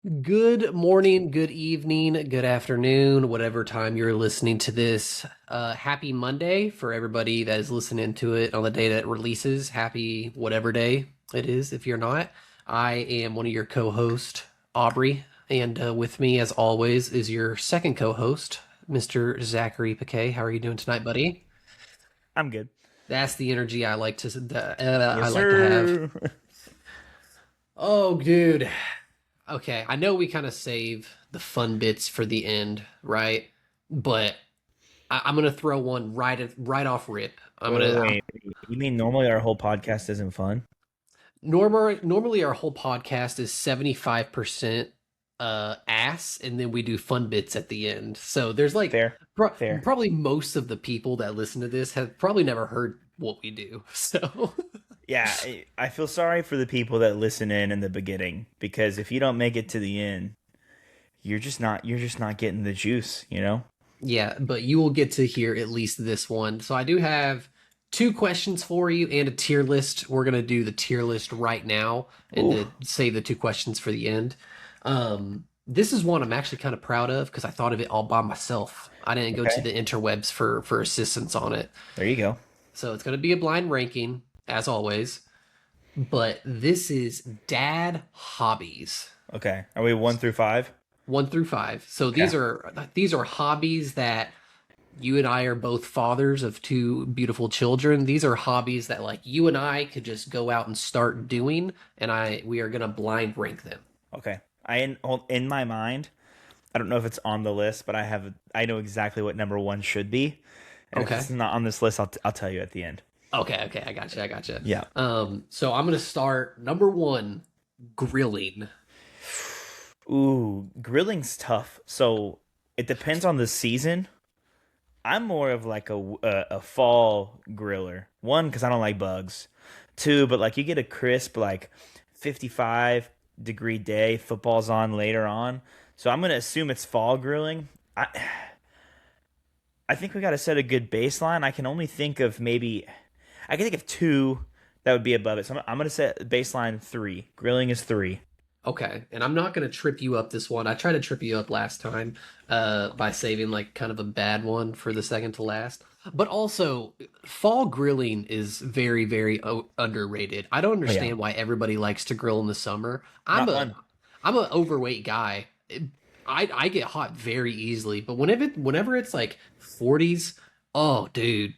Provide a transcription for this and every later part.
Good morning, good evening, good afternoon, whatever time you're listening to this. Happy Monday for everybody that is listening to it on the day that it releases. Happy whatever day it is if you're not. I am one of your co-hosts, Aubrey, and with me, as always, is your second co-host, Mr. Zachary Piquet. How are you doing tonight, buddy? I'm good. That's the energy I Yes, like to have. sir. Oh, dude. Okay, I know we kind of save the fun bits for the end, right? But I'm gonna throw one right off rip. I'm Wait, gonna wait, I'm, wait. You mean normally our whole podcast isn't fun? normally our whole podcast is 75% ass, and then we do fun bits at the end. So there's like Fair, fair. probably most of the people that listen to this have probably never heard what we do. So Yeah, I feel sorry for the people that listen in the beginning because if you don't make it to the end, you're just not getting the juice, you know? yeah, but you will get to hear at least this one. So I do have two questions for you and a tier list. We're gonna do the tier list right now and Ooh, then save the two questions for the end. This is one I'm actually kind of proud of because I thought of it all by myself. I didn't go to okay. the interwebs for assistance on it. There you go. So it's gonna be a blind ranking as always. But this is dad hobbies. Okay. Are we 1 through 5? 1 through 5. So Okay. these are hobbies that you and I are both fathers of two beautiful children. These are hobbies that like you and I could just go out and start doing, and I we are gonna blind rank them. Okay. In my mind, I don't know if it's on the list, but I know exactly what number 1 should be. And if Okay. it's not on this list, I'll tell you at the end. Okay. I got you. I got you. Yeah. So I'm gonna start number one, grilling. Ooh, grilling's tough. So it depends on the season. I'm more of like a fall griller. One, because I don't like bugs. Two, but like you get a crisp like 55-degree day. Football's on later on, so I'm gonna assume it's fall grilling. I think we got to set a good baseline. I can think of two that would be above it. So I'm gonna set baseline 3. Grilling is 3. Okay, and I'm not gonna trip you up this one. I tried to trip you up last time, by saving like kind of a bad one for the second to last. But also, fall grilling is very underrated. I don't Oh yeah, understand why everybody likes to grill in the summer. not fun. I'm an overweight guy. I get hot very easily, but whenever it's like 40s, oh dude,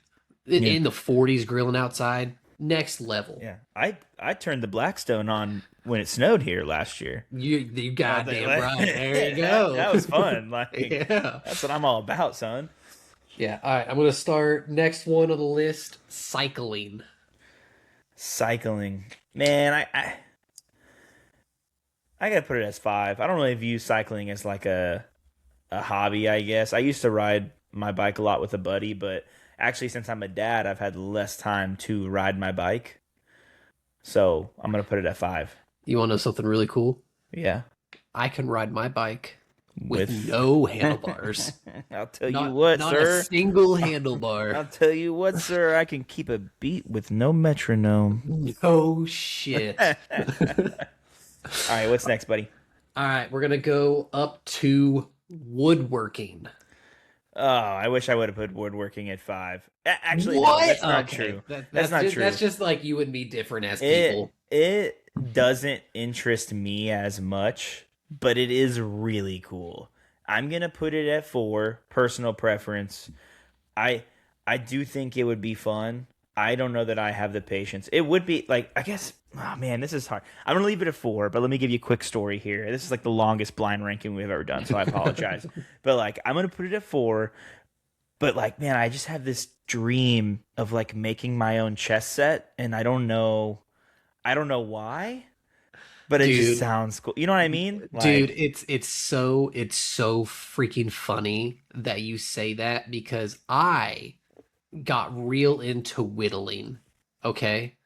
Yeah. in the 40s grilling outside, next level. Yeah, I turned the Blackstone on when it snowed here last year. You Like, goddamn right. There you that go. was fun. Like Yeah. that's what I'm all about, son. Yeah. All right. I'm gonna start next one on the list. Cycling. Cycling, man. I gotta put it as 5. I don't really view cycling as like a hobby. I guess I used to ride my bike a lot with a buddy, but actually, since I'm a dad, I've had less time to ride my bike. So I'm gonna put it at 5. You want to know something really cool? Yeah, I can ride my bike with with no handlebars. I'll tell you what, Not a sir. single handlebar. I'll tell you what, sir. I can keep a beat with no metronome. No shit. All right, what's next, buddy? All right, we're gonna go up to woodworking. Oh, I wish I would have put woodworking at 5. Actually, no, What? that's not Okay, true. That's not that's true. just like you and me different as It people. it doesn't interest me as much, but it is really cool. I'm gonna put it at 4. Personal preference. I I do think it would be fun. I don't know that I have the patience. It would be like I guess. Oh man, this is hard. I'm gonna leave it at 4, but let me give you a quick story here. This is like the longest blind ranking we've ever done, so I apologize. But like I'm gonna put it at 4. But like man, I just have this dream of like making my own chess set, and I don't know why, but it just Dude, sounds cool. You know what I mean? dude, Like, it's so freaking funny that you say that because I got real into whittling. Okay?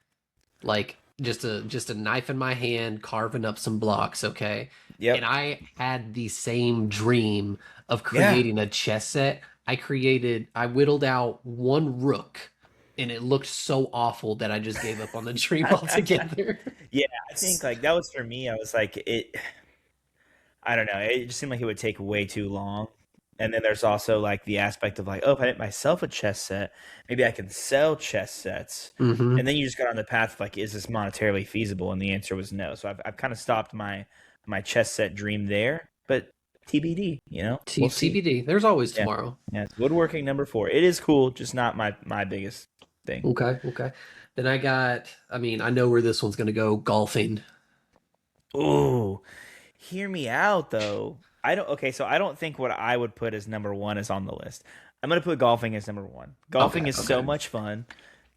Like just a knife in my hand carving up some blocks, okay? And yep, I had the same dream of yeah. creating a chess set. I whittled out one rook and it looked so awful that I just gave up on the dream altogether. Yeah, I think like that was for me. I was like it. I don't know. It just seemed like it would take way too long. And then there's also like the aspect of like, oh, if I get myself a chess set, maybe I can sell chess sets. And Hmm. then you just got on the path of like, is this monetarily feasible? And the answer was no. So I've kind of stopped my chess set dream there. But TBD, we'll see. TBD. There's always Yeah, tomorrow. yeah. It's woodworking number 4. It is cool, just not my biggest thing. Okay, okay. Then I got, I mean, I know where this one's gonna go, golfing. Ooh, hear me out though. I don't okay, so I don't think what I would put as number 1 is on the list. I'm gonna put golfing as number 1. Golfing Okay, is so okay. much fun.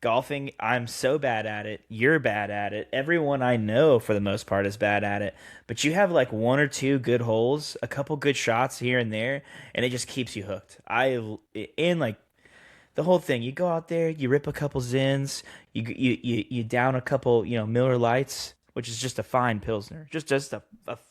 Golfing, I'm so bad at it. You're bad at it. Everyone I know for the most part is bad at it. But you have like one or two good holes, a couple good shots here and there, and it just keeps you hooked. And like the whole thing. You go out there, you rip a couple Zins, you down a couple, Miller Lights, which is just a fine pilsner, just a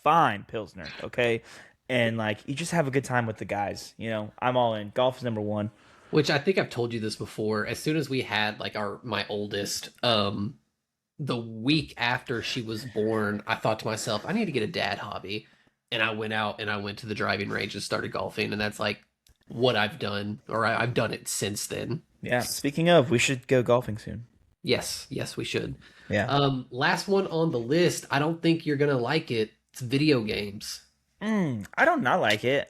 fine pilsner, okay, and like you just have a good time with the guys. I'm all in. Golf is number 1. Which I think I've told you this before. As soon as we had like our my oldest, the week after she was born, I thought to myself, I need to get a dad hobby. And I went out and I went to the driving range and started golfing, and that's like what I've done, or I've done it since then. Yeah. Speaking of, we should go golfing soon. Yes, yes, we should. Yeah. Last one on the list. I don't think you're gonna like it. It's video games. I don't not like it.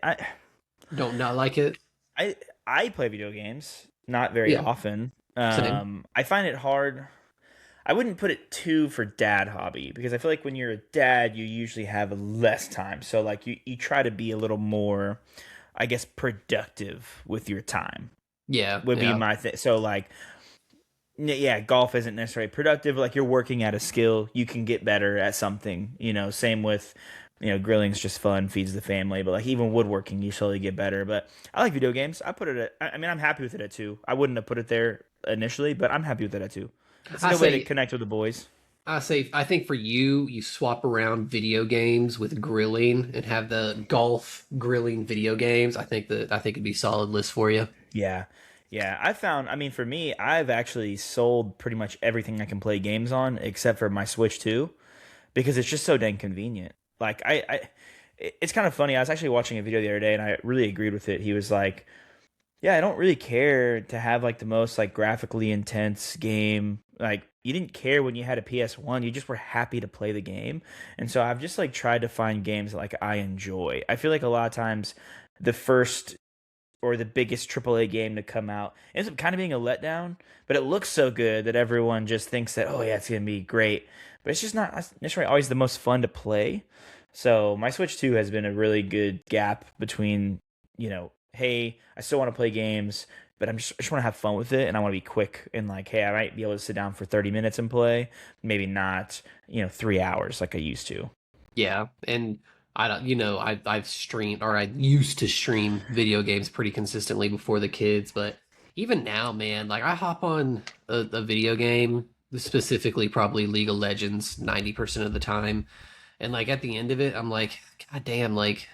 Don't not like it? I I play video games, not very Yeah, often. same. I find it hard. I wouldn't put it too for dad hobby because I feel like when you're a dad, you usually have less time. So like you try to be a little more, I guess, productive with your time Yeah, would be yeah. my thing. So like, yeah, golf isn't necessarily productive. Like you're working at a skill, you can get better at something. Same with, grilling's just fun, feeds the family. But like even woodworking, you slowly get better. But I like video games. I put it at, I mean, I'm happy with it at 2. I wouldn't have put it there initially, but I'm happy with it at 2. It's a I good way to say connect with the boys. I think for you, you swap around video games with grilling and have the golf grilling video games. I think it'd be a solid list for you. Yeah. Yeah. I mean, for me, I've actually sold pretty much everything I can play games on except for my Switch 2 because it's just so dang convenient. Like, it's kind of funny. I was actually watching a video the other day and I really agreed with it. He was like, yeah, I don't really care to have like the most like graphically intense game. Like you didn't care when you had a PS1, you just were happy to play the game. And so I've just like tried to find games that like I enjoy. I feel like a lot of times the first or the biggest AAA game to come out ends up kind of being a letdown, but it looks so good that everyone just thinks that, oh yeah, it's gonna be great. But it's just not necessarily always the most fun to play. So my Switch 2 has been a really good gap between, hey, I still want to play games, but I just want to have fun with it and I want to be quick and like, hey, I might be able to sit down for 30 minutes and play, maybe not, 3 hours like I used to. Yeah, and I don't, I've streamed or I used to stream video games pretty consistently before the kids, but even now, man, like I hop on a video game, specifically probably League of Legends, 90% of the time, and like at the end of it, I'm like, God damn, like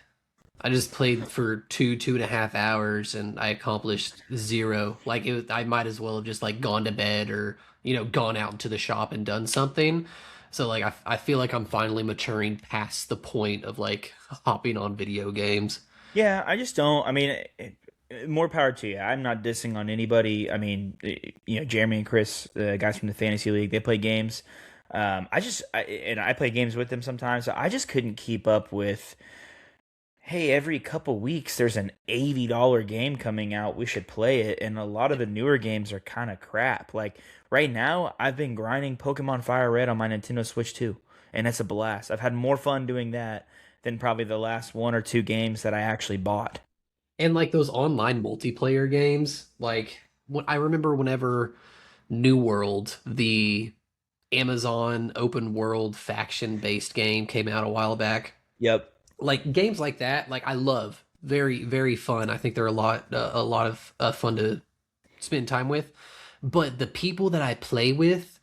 I just played for 2.5 hours and I accomplished zero. Like I might as well have just like gone to bed or gone out into the shop and done something. So like I feel like I'm finally maturing past the point of like hopping on video games. Yeah, I just don't. I mean, more power to you. I'm not dissing on anybody. I mean, Jeremy and Chris, the guys from the fantasy league, they play games. And I play games with them sometimes. So I just couldn't keep up with. Hey, every couple weeks there's an $80 game coming out. We should play it. And a lot of the newer games are kind of crap. Like right now, I've been grinding Pokemon Fire Red on my Nintendo Switch 2, and it's a blast. I've had more fun doing that than probably the last one or two games that I actually bought. And like those online multiplayer games, like what I remember whenever New World, the Amazon open world faction based game came out a while back. Yep. Like games like that, like I love. Very very fun. I think they're a lot of fun to spend time with. But the people that I play with,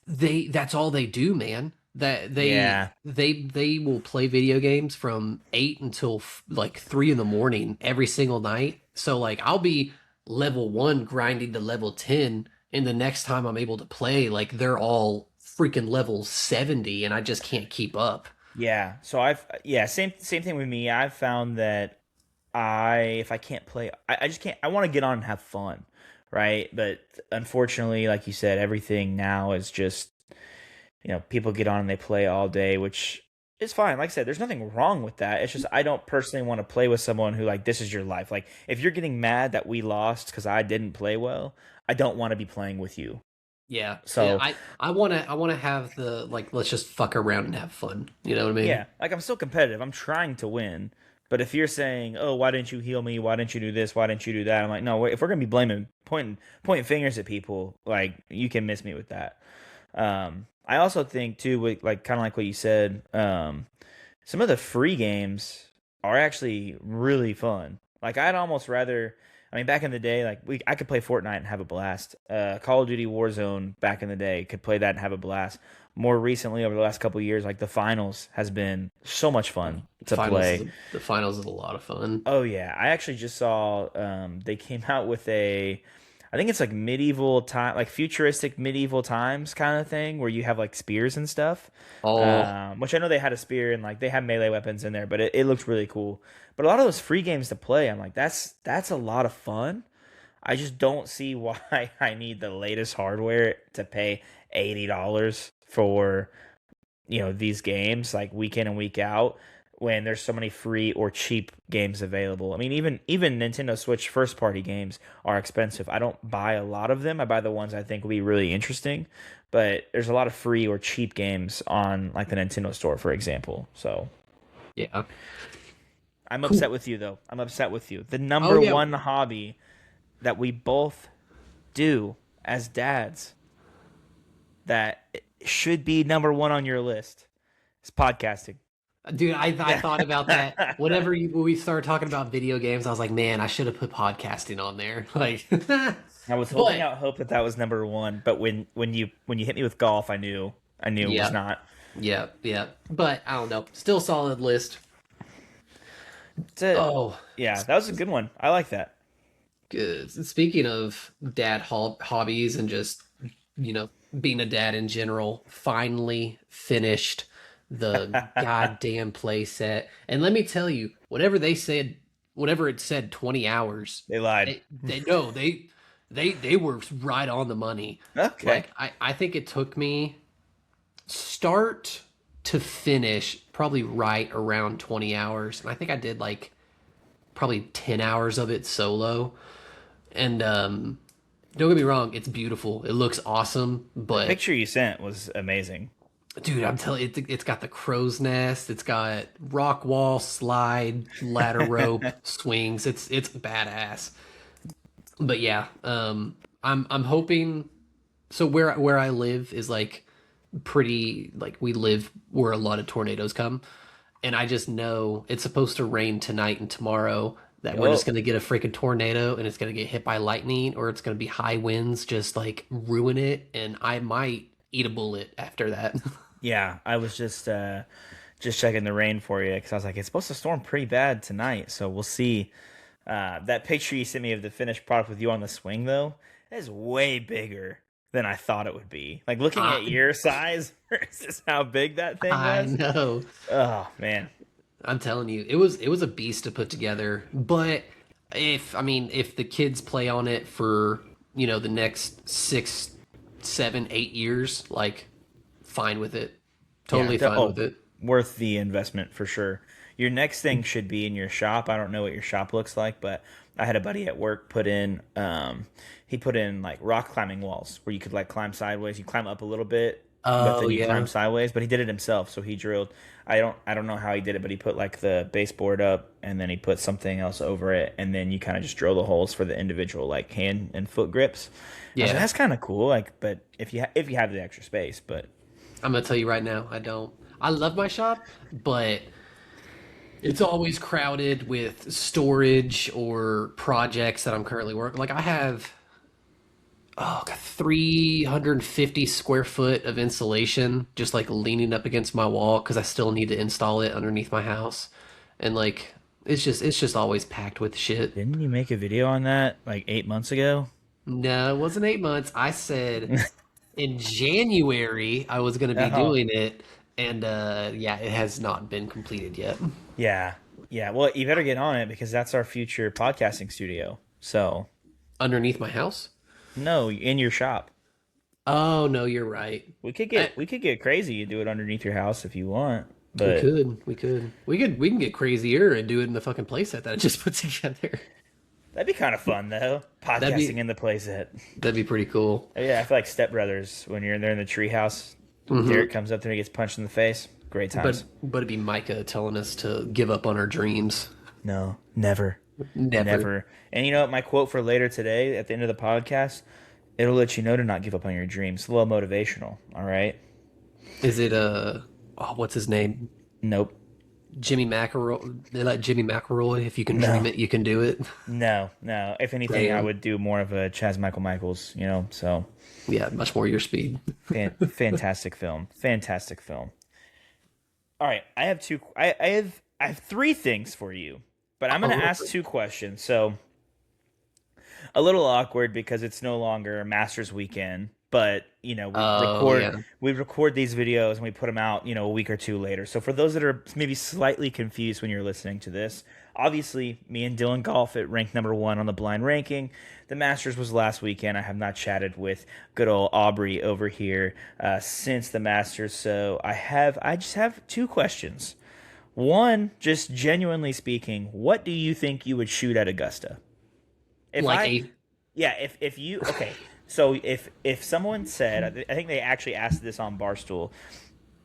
that's all they do, man. That Yeah. they will play video games from 8 until like 3 in the morning every single night. So like I'll be level 1 grinding to level 10, and the next time I'm able to play, like they're all freaking level 70 and I just can't keep up. Yeah. So same thing with me. I've found that if I can't play, I just can't. I want to get on and have fun, right? But unfortunately, like you said, everything now is just people get on and they play all day, which is fine. Like I said, there's nothing wrong with that. It's just I don't personally want to play with someone who like this is your life. Like if you're getting mad that we lost because I didn't play well, I don't want to be playing with you. Yeah, yeah. So I wanna have the like let's just fuck around and have fun. You know what I mean? yeah, like I'm still competitive. I'm trying to win. But if you're saying, "Oh, why didn't you heal me? Why didn't you do this? Why didn't you do that?" I'm like, "No, if we're gonna be blaming, pointing fingers at people, like you can miss me with that." I also think too, with like kind of like what you said, some of the free games are actually really fun. Like I'd almost rather. I mean, back in the day, like I could play Fortnite and have a blast. Call of Duty Warzone back in the day could play that and have a blast. More recently, over the last couple of years, like the finals has been so much fun to play. The finals is a lot of fun. Oh yeah, I actually just saw they came out with I think it's like medieval time, like futuristic medieval times kind of thing, where you have like spears and stuff. Oh, Which I know they had a spear and like they have melee weapons in there, but it looked really cool. But a lot of those free games to play, I'm like, that's a lot of fun. I just don't see why I need the latest hardware to pay $80 for these games like week in and week out when there's so many free or cheap games available. I mean, even Nintendo Switch first party games are expensive. I don't buy a lot of them. I buy the ones I think will be really interesting, but there's a lot of free or cheap games on like the Nintendo Store, for example. So yeah. I'm Cool. upset with you though. I'm upset with you. The Oh number yeah. one hobby that we both do as dads that should be number one on your list is podcasting. Dude, I thought about that. When we started talking about video games, I was like, man, I should have put podcasting on there. Like, I was holding but out hope that that was number one, but when you hit me with golf, I knew it was yeah, not. yeah, yeah. But I don't know. Still solid list. That's it. Oh, Yeah, that was a good one. I like that. good. Speaking of hobbies and just, you know, being a dad in general, finally finished the goddamn play set. And let me tell you, whatever it said, 20 hours, They lied. they no, they were right on the money. Okay. Like I think it took me start to finish probably right around 20 hours. And I think I did like probably 10 hours of it solo. And don't get me wrong, it's beautiful. It looks awesome, The but picture you sent was amazing. dude, I'm telling you, it's got the crow's nest, it's got rock wall, slide, ladder rope, swings. It's badass. But yeah, I'm hoping so where I live is like pretty like we live where a lot of tornadoes come, and I just know it's supposed to rain tonight and tomorrow, that we're just Oh, going to get a freaking tornado and it's going to get hit by lightning, or it's going to be high winds just like ruin it, and I might eat a bullet after that. yeah. I was just checking the rain for you because I was like, it's supposed to storm pretty bad tonight, so we'll see. That picture you sent me of the finished product with you on the swing, though, that is way bigger than I thought it would be. Like looking at I, your size versus how big that thing I was. know. Oh man, I'm telling you, it was a beast to put together. But if the kids play on it for the next 6, 7, 8 years, like fine with it, yeah. totally fine with Oh, it. worth the investment for sure. Your next thing should be in your shop. I don't know what your shop looks like, but I had a buddy at work put in. He put in like rock climbing walls where you could like climb sideways. You climb up a little bit, but Oh then you climb yeah, sideways. But he did it himself, so he drilled. I don't know how he did it, but he put like the baseboard up, and then he put something else over it, and then you kind of just drill the holes for the individual like hand and foot grips. I was like, yeah. that's kind of cool. Like, but if you have the extra space, but I'm gonna tell you right now, I don't. I love my shop, but it's always crowded with storage or projects that I'm currently working. Like I have 350 square foot of insulation just like leaning up against my wall because I still need to install it underneath my house, and like it's just always packed with shit. didn't you make a video on that like 8 months ago? No, it wasn't 8 months. I said in January I was gonna be Oh, doing it, and yeah, it has not been completed yet. Yeah. Yeah. Well, you better get on it because that's our future podcasting studio. So, Underneath my house? no, in your shop. Oh no, you're right. I, We could get crazy. You do it underneath your house if you want, we but could, we could, we can get crazier and do it in the fucking playset that I just put together. that'd be kind of fun though. That'd Podcasting be in the playset. that'd be pretty cool. Yeah, I feel like Step Brothers when you're in there in the treehouse. Derek comes up there and he gets punched in the face. Great times. But it'd be Micah telling us to give up on our dreams. No, never, Never. never. And you know what? My quote for later today at the end of the podcast, it'll let you know to not give up on your dreams. A little motivational. All right. Is it oh, what's his name? Nope. Jimmy McElroy. They like Jimmy McElroy. If you can dream No. it, you can do it. No. No. If anything, I Damn. would do more of a Chaz Michael Michaels. You know. So Yeah, much more your speed. fantastic film. Fantastic film. All right. I have two. I have three things for you, but I'm going to Oh, ask two questions. So a little awkward because it's no longer Masters weekend, but you know oh yeah. we record these videos and we put them out, you know, a week or two later. So for those that are maybe slightly confused when you're listening to this, obviously me and Dylan golf at ranked number 1 on the blind ranking. The Masters was last weekend. I have not chatted with good old Aubrey over here since the Masters, so I just have two questions. One, just genuinely speaking, what do you think you would shoot at Augusta? If Like I a Yeah, if you okay, so if someone said, I think they actually asked this on Barstool,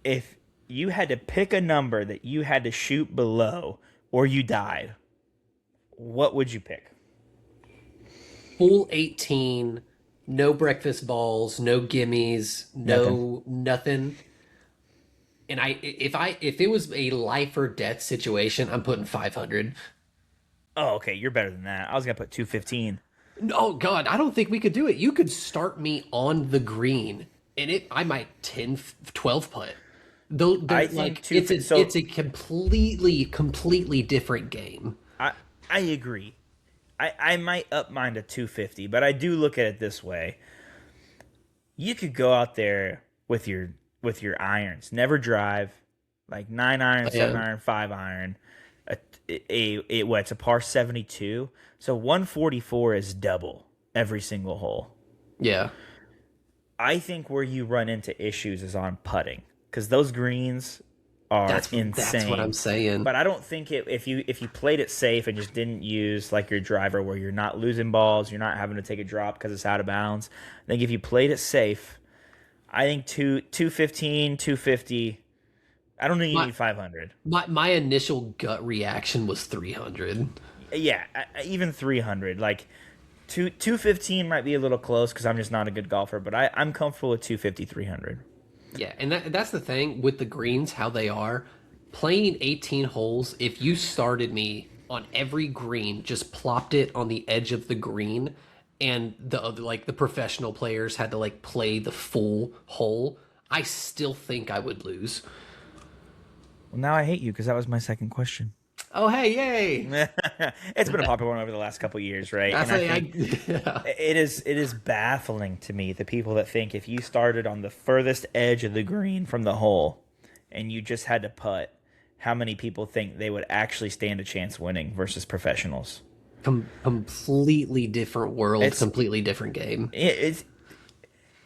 if you had to pick a number that you had to shoot below or you died, what would you pick? full 18, no breakfast balls, no gimmies, Nothing. no nothing. And if it was a life or death situation, I'm putting 500. Oh, okay, you're better than that. I was gonna put 215. Oh God, I don't think we could do it. You could start me on the green, and I might 10, 12 putt. Though I they're think like two. So it's a completely different game. I agree. I might up mine to 250, but I do look at it this way. You could go out there with your irons, never drive, like 9 iron, seven Yeah, iron, 5 iron. It's a par 72, so 144 is double every single hole. yeah. I think where you run into issues is on putting because those greens are That's what I'm insane. saying. But I don't think if you played it safe and just didn't use like your driver where you're not losing balls, you're not having to take a drop because it's out of bounds. I think if you played it safe, I think 215, 250. I don't think you My need 500. my initial gut reaction was 300. Yeah, even 300. Like 215 might be a little close because I'm just not a good golfer, but I'm comfortable with 250, 300. Yeah, and that's the thing with the greens, how they are. Playing 18 holes, if you started me on every green, just plopped it on the edge of the green, and the other, like the professional players had to like play the full hole, I still think I would lose. Well, now I hate you because that was my second question. Oh hey, yay! It's been a popular one over the last couple of years, right? That's And I like think yeah. it is baffling to me the people that think if you started on the furthest edge of the green from the hole and you just had to putt, how many people think they would actually stand a chance winning versus professionals? Completely different world, It's completely different game. it's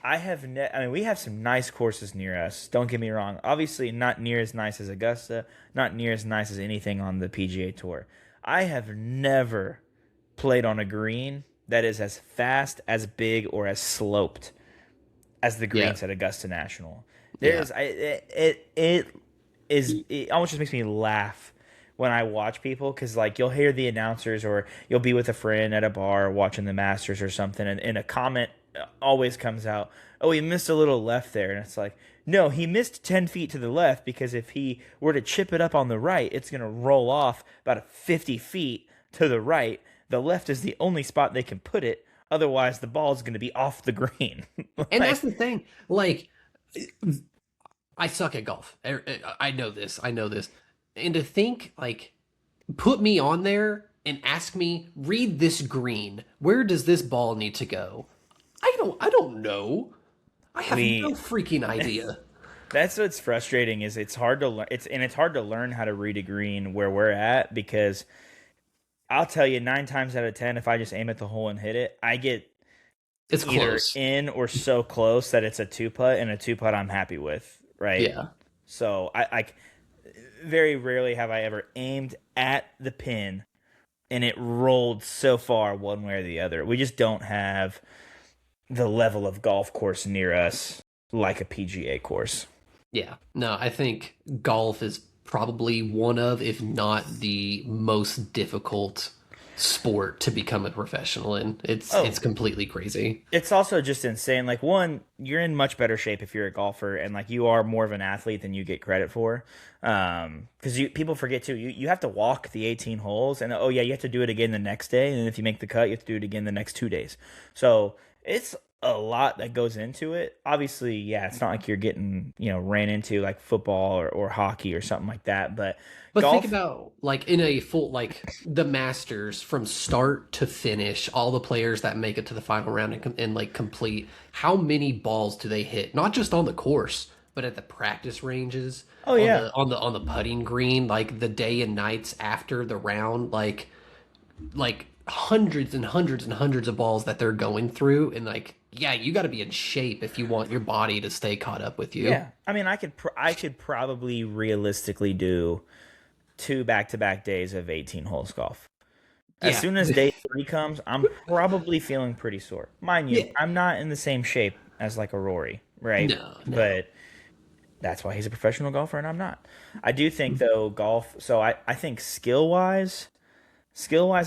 I mean, we have some nice courses near us. Don't get me wrong. Obviously, not near as nice as Augusta, not near as nice as anything on the PGA Tour. I have never played on a green that is as fast, as big, or as sloped as the Yeah, greens at Augusta National. yeah. It almost just makes me laugh when I watch people because like you'll hear the announcers or you'll be with a friend at a bar watching the Masters or something, and a comment always comes out, "Oh, he missed a little left there," and it's like, no, he missed 10 feet to the left because if he were to chip it up on the right, it's gonna roll off about 50 feet to the right. The left is the only spot they can put it. Otherwise, the ball is going to be off the green. And that's Like, the thing. Like, I suck at golf. I know this. I know this. And to think, like, put me on there and ask me, read this green. Where does this ball need to go? I don't know. I have we no freaking idea. That's what's frustrating is it's hard to learn. It's hard to learn how to read a green where we're at because I'll tell you 9 times out of 10, if I just aim at the hole and hit it, I get It's either close. in or so close that it's a two putt, and a two putt I'm happy with, right? Yeah. So I very rarely have I ever aimed at the pin and it rolled so far one way or the other. We just don't have the level of golf course near us like a PGA course. Yeah. No, I think golf is probably one of, if not the most difficult sport to become a professional in. It's Oh, completely crazy. it's also just insane. Like one, you're in much better shape if you're a golfer, and like you are more of an athlete than you get credit for. Because you people forget too. You have to walk the 18 holes, and oh yeah, you have to do it again the next day, and if you make the cut, you have to do it again the next 2 days. So it's a lot that goes into it. Obviously, yeah, it's not like you're getting ran into like football or hockey or something like that, but But think golf. about like in a full like the Masters from start to finish, all the players that make it to the final round and like complete. How many balls do they hit? Not just on the course, but at the practice ranges, Oh on yeah, the putting green, like the day and nights after the round, like hundreds and hundreds and hundreds of balls that they're going through, and like yeah, you got to be in shape if you want your body to stay caught up with you. yeah. I mean, I could probably realistically do two back-to-back days of 18 holes golf. As Yeah, soon as day three comes, I'm probably feeling pretty sore. Mind you, yeah. I'm not in the same shape as like a Rory, right? No, no. But that's why he's a professional golfer and I'm not. I do think though golf. So I think skill wise,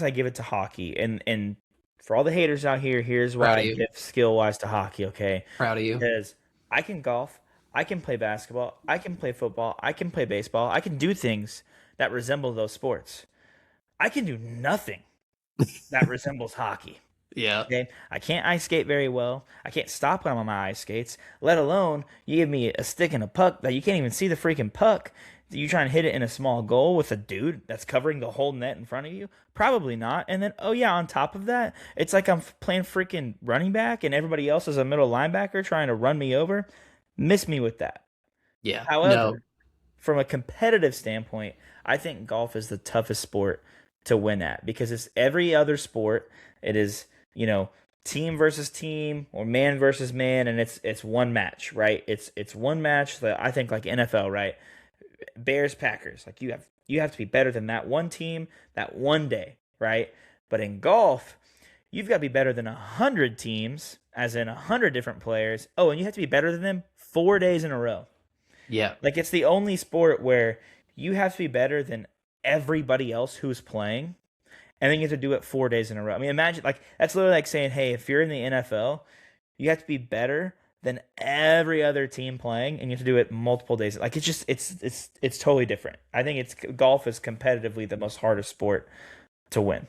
I give it to hockey. And for all the haters out here, here's why Proud I of you. give skill wise to hockey. Okay, Proud of you. because I can golf, I can play basketball, I can play football, I can play baseball, I can do things that resemble those sports. I can do nothing that resembles hockey. Yeah. Okay, I can't ice skate very well. I can't stop when I'm on my ice skates. Let alone you give me a stick and a puck that you can't even see the freaking puck. You try and hit it in a small goal with a dude that's covering the whole net in front of you? Probably not. And then, oh yeah, on top of that, it's like I'm playing freaking running back and everybody else is a middle linebacker trying to run me over. Miss me with that. Yeah. No. However, from a competitive standpoint, I think golf is the toughest sport to win at because it's every other sport. It is, team versus team or man versus man, and it's one match, right? It's one match that I think like NFL, right? Bears Packers, like you have to be better than that one team that one day, right? But in golf, you've got to be better than 100 teams, as in 100 different players. Oh, and you have to be better than them 4 days in a row. Yeah. Like it's the only sport where you have to be better than everybody else who's playing, and then you have to do it 4 days in a row. I mean, imagine like that's literally like saying, hey, if you're in the NFL, you have to be better than every other team playing, and you have to do it multiple days. Like it's just it's totally different. I think it's golf is competitively the most hardest sport to win.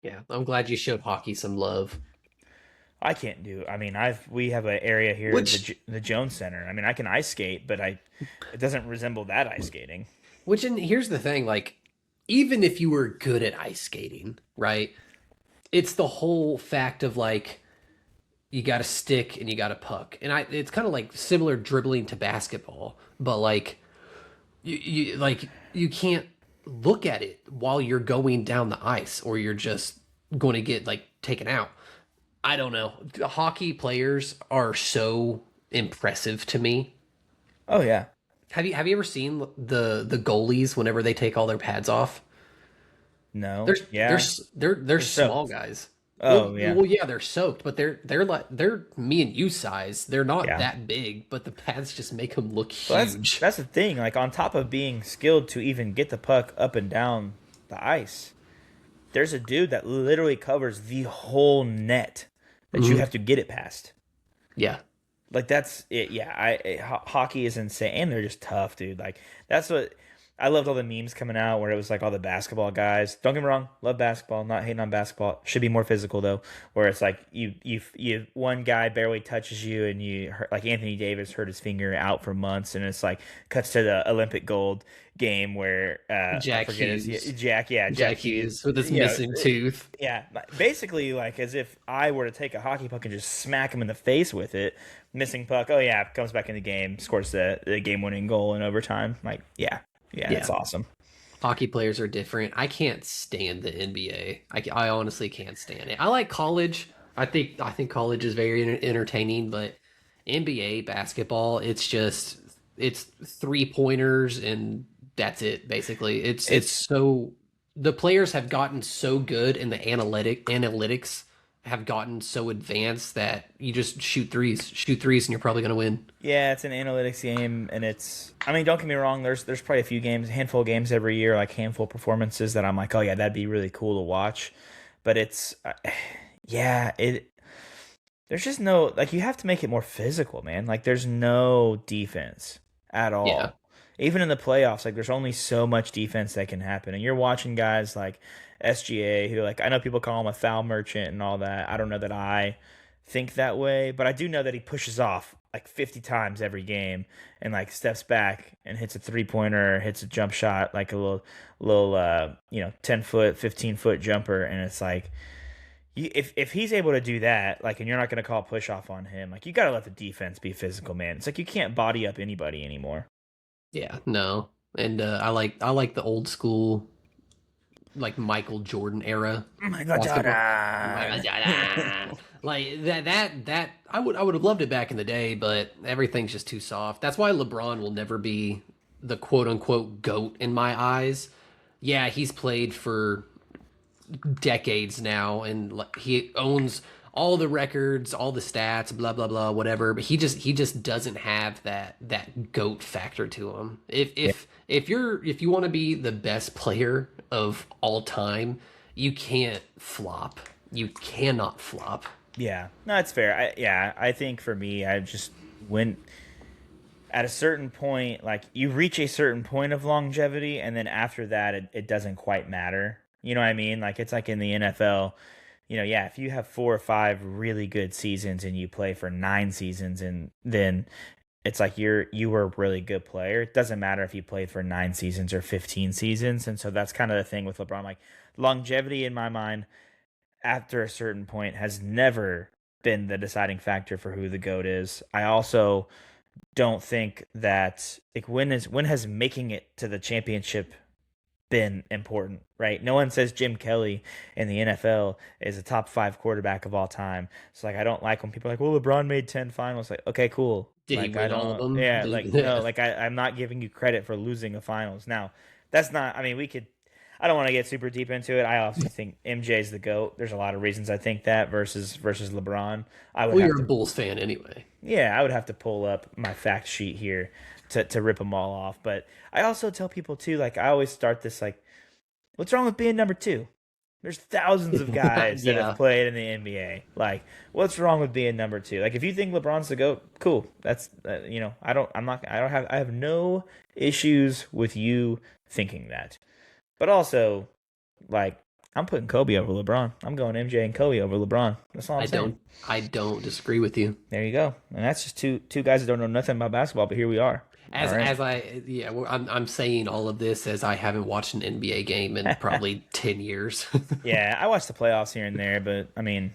Yeah. I'm glad you showed hockey some love. I can't do. I mean, we have an area here, Which the Jones Center. I mean, I can ice skate, but it doesn't resemble that ice skating. which and here's the thing, like even if you were good at ice skating, right? It's the whole fact of like you got a stick and you got a puck. And it's kind of like similar dribbling to basketball, but like you can't look at it while you're going down the ice or you're just going to get like taken out. I don't know. Hockey players are so impressive to me. Oh yeah, Have you ever seen the goalies whenever they take all their pads off? no, They're they're yeah, they're they're small soaked. guys. Oh yeah, Well, yeah, they're soaked, but they're me and you size. They're not yeah. that big, but the pads just make them look Well, that's huge. that's the thing. Like on top of being skilled to even get the puck up and down the ice, there's a dude that literally covers the whole net that you Mhm. have to get it past. Yeah, Like that's it. Yeah, hockey is insane, and they're just tough, dude. Like that's what I loved all the memes coming out where it was like all the basketball guys. Don't get me wrong, love basketball, not hating on basketball. Should be more physical though, where it's like you one guy barely touches you and you hurt, like Anthony Davis hurt his finger out for months, and it's like cuts to the Olympic gold game where I Jack forget his Hughes. Jack Jack Hughes. Hughes with his missing tooth. Yeah, basically like as if I were to take a hockey puck and just smack him in the face with it. Missing puck. Oh yeah, comes back in the game, scores the game-winning goal in overtime. Like yeah, it's Yeah. awesome. Hockey players are different. I can't stand the NBA. I honestly can't stand it. I like college. I think college is very entertaining, but NBA basketball, it's three pointers and that's it basically. It's It's so the players have gotten so good and the analytics have gotten so advanced that you just shoot threes, and you're probably gonna win. Yeah, it's an analytics game, and it's. I mean, don't get me wrong. There's probably a few games, a handful of games every year, like handful of performances that I'm like, oh yeah, that'd be really cool to watch. But it's, yeah, it. There's just no like you have to make it more physical, man. Like there's no defense at Yeah. all. Even in the playoffs, like there's only so much defense that can happen. And you're watching guys like SGA who like I know people call him a foul merchant and all that. I don't know that I think that way, but I do know that he pushes off like 50 times every game and like steps back and hits a three-pointer, hits a jump shot like a little 10-foot, 15-foot jumper, and it's like if he's able to do that, like, and you're not going to call push off on him, like, you got to let the defense be physical, man. It's like you can't body up anybody anymore. Yeah, no. And I like the old school like Michael Jordan era Oh my God, basketball. Jordan. Like that I would have loved it back in the day, but everything's just too soft. That's why LeBron will never be the quote unquote GOAT in my eyes. Yeah, he's played for decades now and like, he owns all the records, all the stats, blah blah blah, whatever, but he just doesn't have that goat factor to him. If you want to be the best player of all time, you can't flop. You cannot flop. Yeah, no, it's fair. I think for me, I just went at a certain point, like you reach a certain point of longevity, and then after that, it doesn't quite matter. You know what I mean? Like it's like in the NFL, yeah, if you have 4 or 5 really good seasons and you play for 9 seasons, and then it's like you were a really good player. It doesn't matter if you played for 9 seasons or 15 seasons, and so that's kind of the thing with LeBron. Like longevity in my mind after a certain point has never been the deciding factor for who the GOAT is. I also don't think that like when has making it to the championship been important, right? No one says Jim Kelly in the NFL is a top 5 quarterback of all time. So like I don't like when people are like, well, LeBron made 10 finals. Like, okay, cool. Did he Like I win all of don't them? yeah, like no, like I'm not giving you credit for losing a finals. Now, that's not I mean, we could I don't want to get super deep into it. I also think MJ's the GOAT. There's a lot of reasons I think that versus LeBron. I would Well, have you're a to Bulls fan anyway. yeah, I would have to pull up my fact sheet here to rip them all off. But I also tell people too, like I always start this like, what's wrong with being number 2? There's thousands of guys that have Yeah. played in the NBA. Like, what's wrong with being number 2? Like, if you think LeBron's the GOAT, cool. That's I have no issues with you thinking that. But also, like, I'm putting Kobe over LeBron. I'm going MJ and Kobe over LeBron. That's all I'm I saying. don't I don't disagree with you. There you go. And that's just two guys that don't know nothing about basketball, but here we are. All As right. as I yeah, well, I'm saying all of this as I haven't watched an NBA game in probably 10 years. Yeah, I watch the playoffs here and there, but I mean,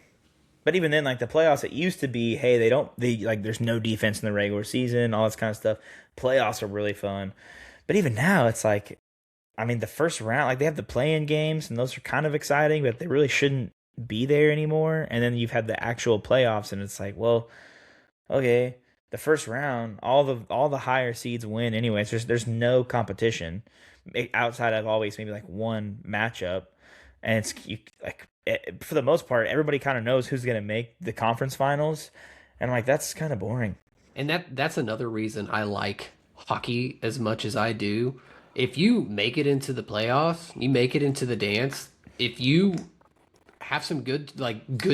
but even then, like the playoffs, it used to be, hey, they like, there's no defense in the regular season, all this kind of stuff. Playoffs are really fun, but even now, it's like, I mean, the first round, like they have the play-in games, and those are kind of exciting, but they really shouldn't be there anymore. And then you've had the actual playoffs, and it's like, well, okay, the first round, all the higher seeds win anyways. There's no competition outside of always maybe like one matchup, and it's you like for the most part, everybody kind of knows who's gonna make the conference finals, and I'm like that's kind of boring. And that's another reason I like hockey as much as I do. If you make it into the playoffs, you make it into the dance. If you have some good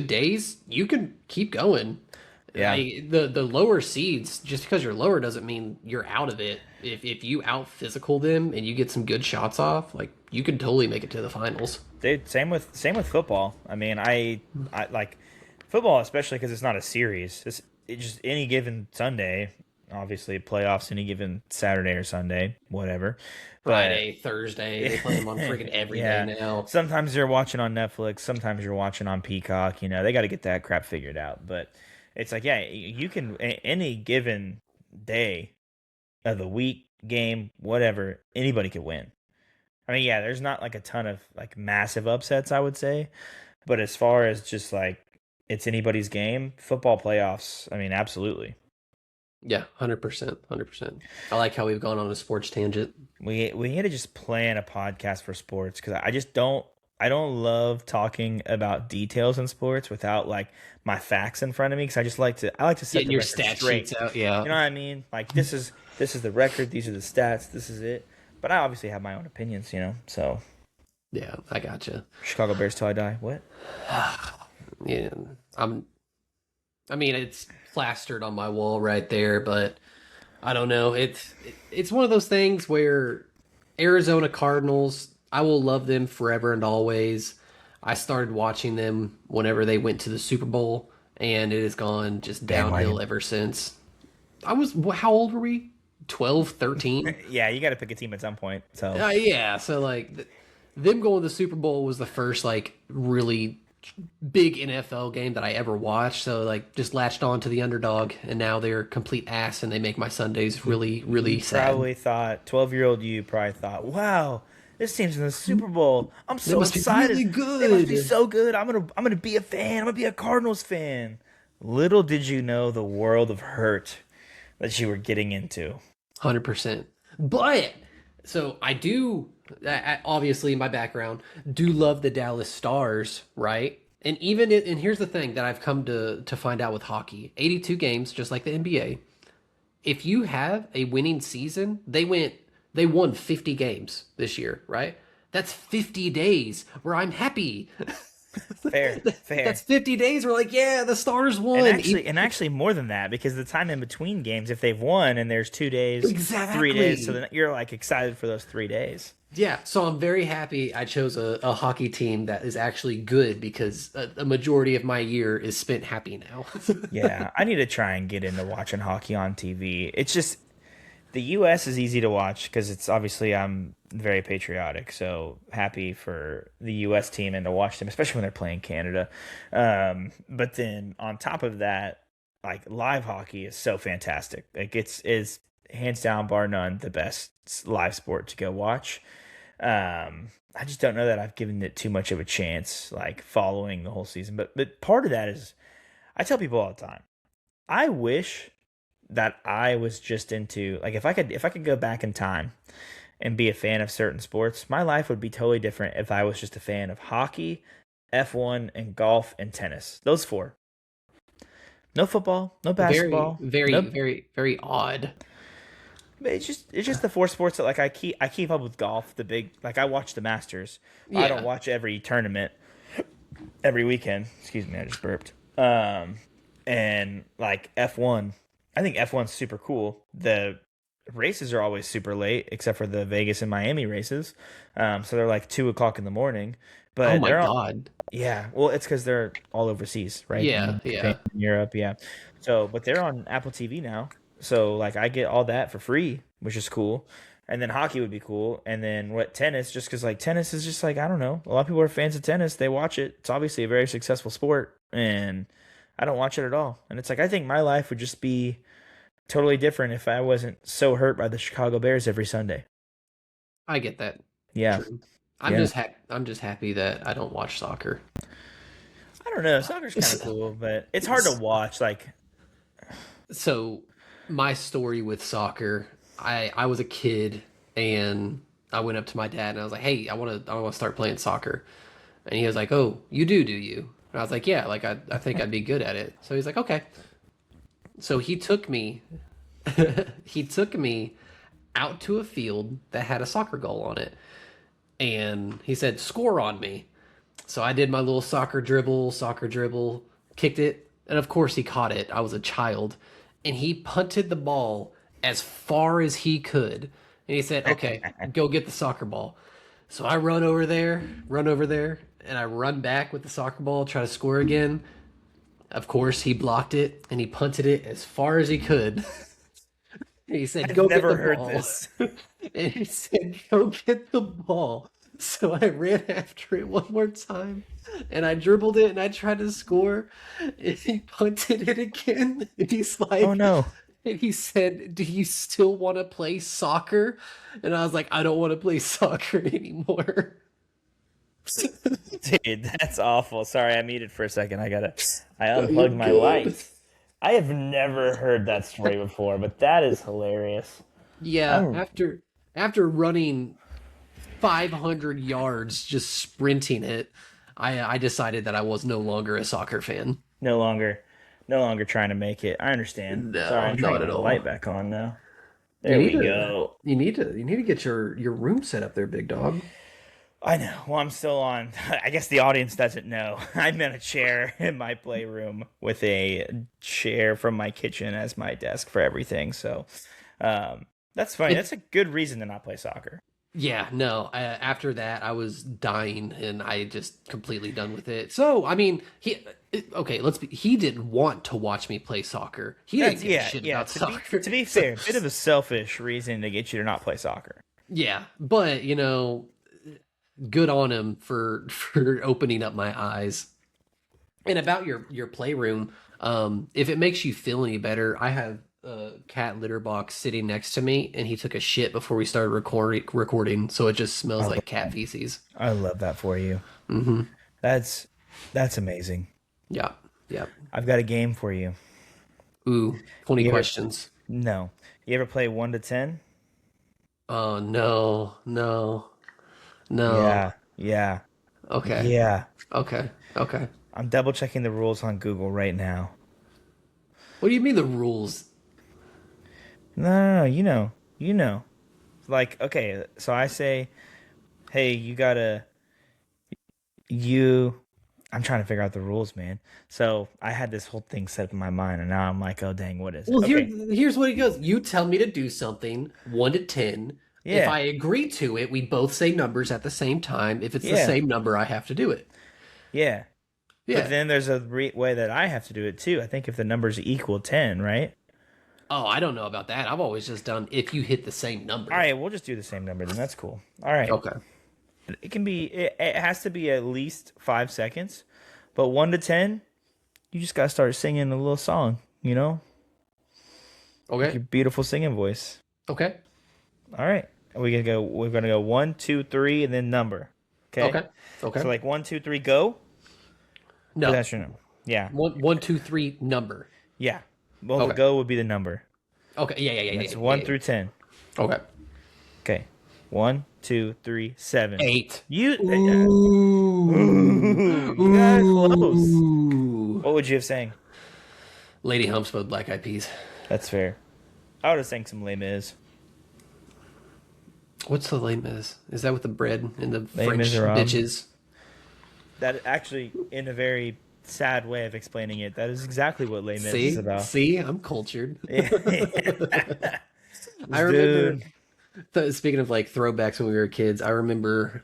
days, you can keep going. Yeah, The lower seeds, just because you're lower doesn't mean you're out of it. If you out physical them and you get some good shots off, like you could totally make it to the finals. Dude, same with football. I mean, I like football, especially because it's not a series. It just any given Sunday, obviously playoffs any given Saturday or Sunday, whatever. But Friday, Thursday, they play them on freaking every day yeah, now. sometimes you're watching on Netflix, sometimes you're watching on Peacock. You know, they got to get that crap figured out. But it's like, yeah, you can any given day of the week, game, whatever, anybody could win. I mean, yeah, there's not like a ton of like massive upsets, I would say, but as far as just like it's anybody's game, football playoffs, I mean, absolutely. Yeah, 100%, 100%. I like how we've gone on a sports tangent. We need to just plan a podcast for sports because I don't love talking about details in sports without like my facts in front of me because I like to set Getting the your record stat straight. sheets out, yeah. You know what I mean? Like this is the record, these are the stats, this is it. But I obviously have my own opinions, you know. So Yeah, I gotcha. Chicago Bears till I die. What? Yeah, I'm. I mean, it's plastered on my wall right there, but I don't know. It's one of those things where Arizona Cardinals, I will love them forever and always. I started watching them whenever they went to the Super Bowl, and it has gone just downhill Bandwagon. ever since. How old were we? 12, 13. Yeah, you got to pick a team at some point. So Yeah, so like them going to the Super Bowl was the first like really big NFL game that I ever watched. So like just latched on to the underdog, and now they're complete ass, and they make my Sundays really really sad. probably thought 12-year-old you probably thought, wow, this team's in the Super Bowl. I'm They so must be excited. really They must be good. so good. I'm gonna be a fan. I'm gonna be a Cardinals fan. Little did you know the world of hurt that you were getting into. 100%. But so I do obviously my background do love the Dallas Stars, right? And and here's the thing that I've come to find out with hockey. 82 games just like the NBA. If you have a winning season, they won 50 games this year, right? That's 50 days where I'm happy. Fair, That's fair. 50 days where like, yeah, the Stars And won. actually more than that because the time in between games, if they've won and there's 2 days, 3 days, so Exactly. then you're like excited for those 3 days. Yeah, so I'm very happy I chose a hockey team that is actually good because a majority of my year is spent happy now. Yeah, I need to try and get into watching hockey on TV. It's just the U.S. is easy to watch because it's obviously I'm very patriotic, so happy for the U.S. team and to watch them, especially when they're playing Canada. But then on top of that, like live hockey is so fantastic. Like it's is hands down, bar none, the best live sport to go watch. I just don't know that I've given it too much of a chance, like following the whole season. But part of that is I tell people all the time. I wish that I was just into like if I could go back in time and be a fan of certain sports, my life would be totally different if I was just a fan of hockey, F1 and golf and tennis. Those four. No football, no Very, basketball, very, no very, very odd. it's just the four sports that like I keep up with golf, the big like I watch the Masters. I don't Yeah. watch every tournament every weekend. Excuse me, I just burped. And like F1, I think F1's super cool. The races are always super late, except for the Vegas and Miami races. So they're like 2 o'clock in the morning. Oh But my they're all, God. yeah, well, it's because they're all overseas, right? Yeah, In Japan, yeah. Europe, yeah. So, but they're on Apple TV now. So, like, I get all that for free, which is cool. And then hockey would be cool. And then what tennis? Just because like tennis is just like I don't know. A lot of people are fans of tennis. They watch it. It's obviously a very successful sport, and I don't watch it at all. And it's like I think my life would just be totally different if I wasn't so hurt by the Chicago Bears every Sunday. I get that. Yeah, True. yeah. I'm just happy that I don't watch soccer. I don't know. Soccer's kind of cool, but it's hard to watch. Like, So my story with soccer, I was a kid and I went up to my dad and I was like, "Hey, I want to start playing soccer." And he was like, "Oh, you do you?" And I was like, "Yeah, like I think I'd be good at it." So he's like, "Okay." So he took me he took me out to a field that had a soccer goal on it. And he said, "Score on me." So I did my little soccer dribble, kicked it, and of course he caught it. I was a child, and he punted the ball as far as he could. And he said, "Okay, go get the soccer ball." So I run over there, and I run back with the soccer ball, try to score again. Of course, he blocked it and he punted it as far as he could. And he said, I've "Go get the never heard ball." this. And he said, "Go get the ball." So I ran after it one more time and I dribbled it and I tried to score. And he punted it again. And he's Oh like, no. and he said, "Do you still want to play soccer?" And I was like, "I don't want to play soccer anymore." Dude, that's awful. Sorry, I muted for a second. I No, you're unplugged my good. lights. I have never heard that story before, but that is hilarious. Yeah, I'm after running 500 yards just sprinting it, I decided that I was no longer a soccer fan. no longer, no longer trying to make it. I understand. Sorry, No, I'm trying to not get at my all. light back on now. You There need we to go. you need to get your room set up there, big dog. I know. Well, I'm still on. I guess the audience doesn't know. I'm in a chair in my playroom with a chair from my kitchen as my desk for everything. So, that's funny. It That's a good reason to not play soccer. Yeah, no. After that, I was dying, and I just completely done with it. So, I mean, okay. He didn't want to watch me play soccer. He didn't That's give a yeah, shit yeah. about soccer. To be So, fair, a bit of a selfish reason to get you to not play soccer. yeah, but good on him for for opening up my eyes. And about your playroom, if it makes you feel any better, I have a cat litter box sitting next to me, and he took a shit before we started recording, so it just I smells love like cat that. feces. I love that for you. Mm-hmm. That's that's amazing. Yeah. Yeah. I've got a game for you. Ooh, 20 You ever questions. no? You ever play 1 to 10? Oh, no, no, no. Yeah, yeah, Okay, yeah. okay, okay. I'm double checking the rules on Google right now. What do you mean the rules? No, no, no, you know. Like, okay, so I say, hey, you gotta, you. I'm trying to figure out the rules, man. So I had this whole thing set up in my mind, and now I'm like, oh dang, what is it? Well, Okay, here's what it goes. You tell me to do something, 1 to 10. If yeah, I agree to it, we both say numbers at the same time. If it's the yeah, same number, I have to do it. yeah. But Yeah. then there's a way that I have to do it too. I think if the numbers equal 10, right? Oh, I don't know about that. I've always just done if you hit the same All number. right, we'll just do the same number then. That's cool. All right. Okay. It can be. It has to be at least 5 seconds, but 1 to 10, you just gotta start singing a little song. Like Okay. your beautiful singing voice. Okay. All right. We gonna go. We're gonna go 1, 2, 3, and then number. Okay. Okay. Okay. So like 1, 2, 3, go. But No. that's your number. Yeah. One, two, three number. Yeah. Well, the Okay. go would be the number. Okay. Yeah, yeah, yeah, And yeah, it's yeah, one yeah. through ten. Okay. Okay. 1, 2, 3, 7. 8. You. Ooh. You got it close. Ooh. What would you have sang? Lady Humps with Black Eyed Peas. That's fair. I would have sang some Les Mis. What's the lame is that with the bread and the Les French Miserables. bitches? That actually, in a very sad way of explaining it, that is exactly what Les Mis is See? about. See? I'm cultured. I remember, Dude. speaking of like throwbacks when we were kids, I remember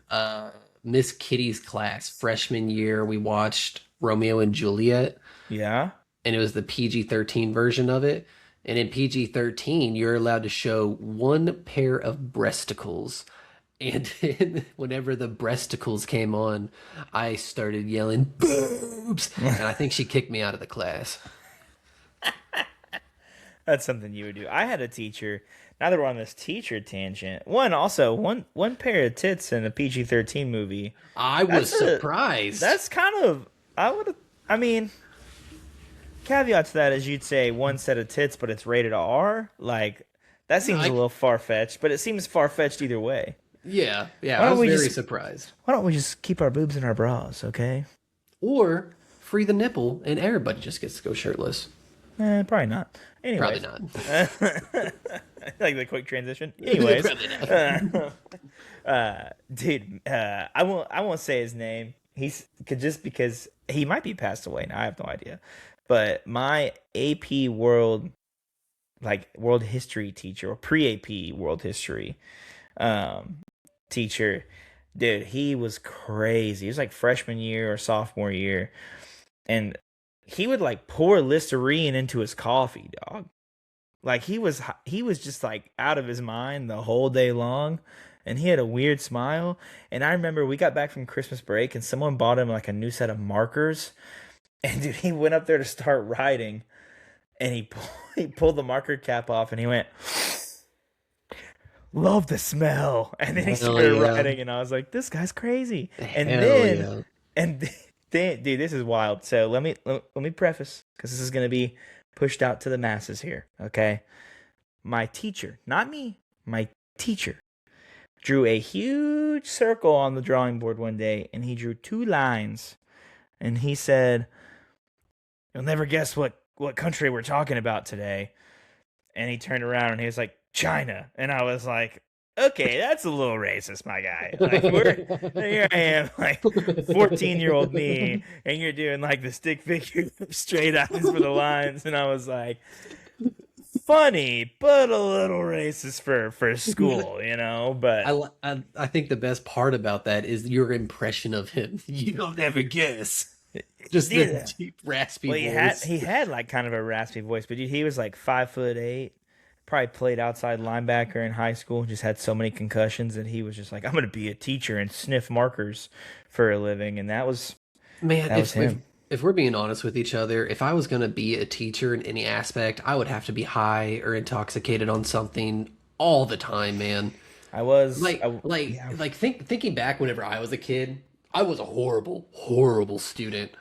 Miss Kitty's class, freshman year, we watched Romeo and Juliet, Yeah. and it was the PG-13 version of it. And in PG-13, you're allowed to show one pair of breasticles. And then whenever the breasticles came on, I started yelling, boobs! And I think she kicked me out of the class. That's something you would do. I had a teacher. Now that we're on this teacher tangent, one pair of tits in a PG-13 movie. I was That's a surprised. that's kind of I would. I mean, caveat to that is you'd say one set of tits, but it's rated R. Like that seems a I, little far fetched, but it seems far fetched either way. yeah, yeah, Why I don't was we very just surprised. Why don't we just keep our boobs in our bras, okay? Or free the nipple and everybody just gets to go shirtless. Probably not. Probably Anyways, not. like the quick transition. Anyways, Probably not. dude, I won't say his name. Just because he might be passed away now. I have no idea. But my AP World like world history teacher or pre-AP world history um, teacher. Dude, he was crazy. He was like freshman year or sophomore year, and he would like pour Listerine into his coffee, dog. Like he was just like out of his mind the whole day long, and he had a weird smile. And I remember we got back from Christmas break, and someone bought him like a new set of markers, and dude, he went up there to start writing, and he pulled the marker cap off, and he went, "Love the smell," and then he Hell started yeah. writing, and I was like, "This guy's crazy." And Hell then, yeah. and then, dude, this is wild. So let me preface because this is gonna be pushed out to the masses here. Okay, my teacher, not me, my teacher, drew a huge circle on the drawing board one day, and he drew two lines, and he said, "You'll never guess what country we're talking about today." And he turned around and he was like, "China," and I was like, "Okay, that's a little racist, my guy. Like we're here, I am like 14-year-old me, and you're doing like the stick figure straight eyes for the lines," and I was like, "Funny, but a little racist for school, you know." But I think the best part about that is your impression of him. You'll never guess. Just the yeah, deep, raspy well, he had voice. he had like kind of a raspy voice, but dude, he was like 5'8". Probably played outside linebacker in high school. Just had so many concussions that he was just like, "I'm gonna be a teacher and sniff markers for a living," and that was Man, that was him. if we're being honest with each other, if I was going to be a teacher in any aspect, I would have to be high or intoxicated on something all the time, man. I was, Like yeah, thinking back whenever I was a kid, I was a horrible student.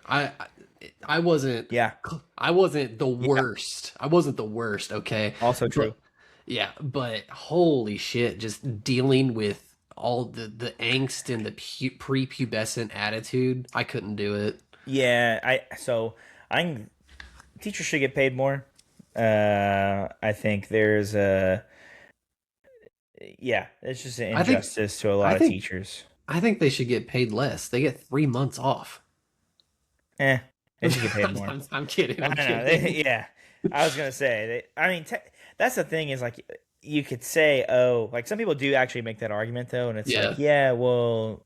I wasn't yeah, I wasn't the yeah. worst. I wasn't the worst, okay? Also true. But yeah, but holy shit, just dealing with all the angst and the prepubescent attitude, I couldn't do it. Yeah, I'm teachers should get paid more. I think there's a yeah, it's just an I think injustice to a I lot of think teachers. I think they should get paid less. They get 3 months off. Eh, they should get paid more. I'm kidding. I I'm don't know. kidding. Yeah, I was gonna say. I mean, that's the thing is like you could say, oh, like some people do actually make that argument though, and it's Yeah, like, yeah, well,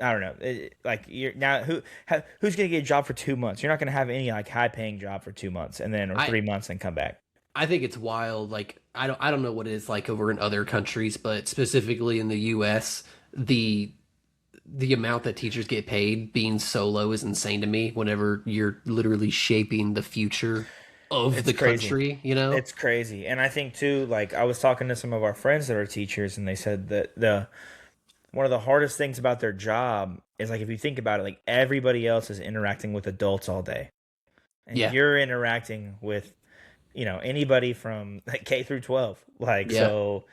I don't know. Like you're now who's gonna get a job for 2 months? You're not gonna have any like high paying job for 2 months and then or I 3 months and come back. I think it's wild. Like I don't know what it is like over in other countries, but specifically in the U.S., the amount that teachers get paid being so low is insane to me. Whenever you're literally shaping the future of It's the crazy. country, you know? It's crazy, and I think too. Like I was talking to some of our friends that are teachers, and they said that the one of the hardest things about their job is like if you think about it, like everybody else is interacting with adults all day, and Yeah, you're interacting with anybody from like K through 12, like yeah. so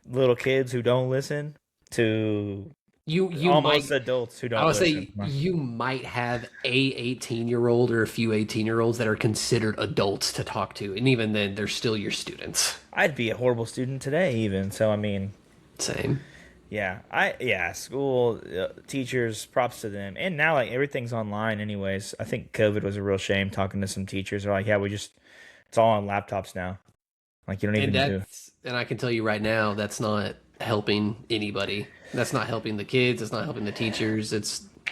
little kids who don't listen to You almost might adults who I don't would listen. say you might have a 18-year-old or a few 18-year-olds that are considered adults to talk to, and even then, they're still your students. I'd be a horrible student today, even so. I mean, Same. yeah, school teachers, props to them. And now like everything's online, anyways. I think COVID was a real shame. Talking to some teachers, they're like, yeah, it's all on laptops now. Like you don't And even do. I can tell you right now, that's not helping anybody. That's not helping the kids. It's not helping the teachers.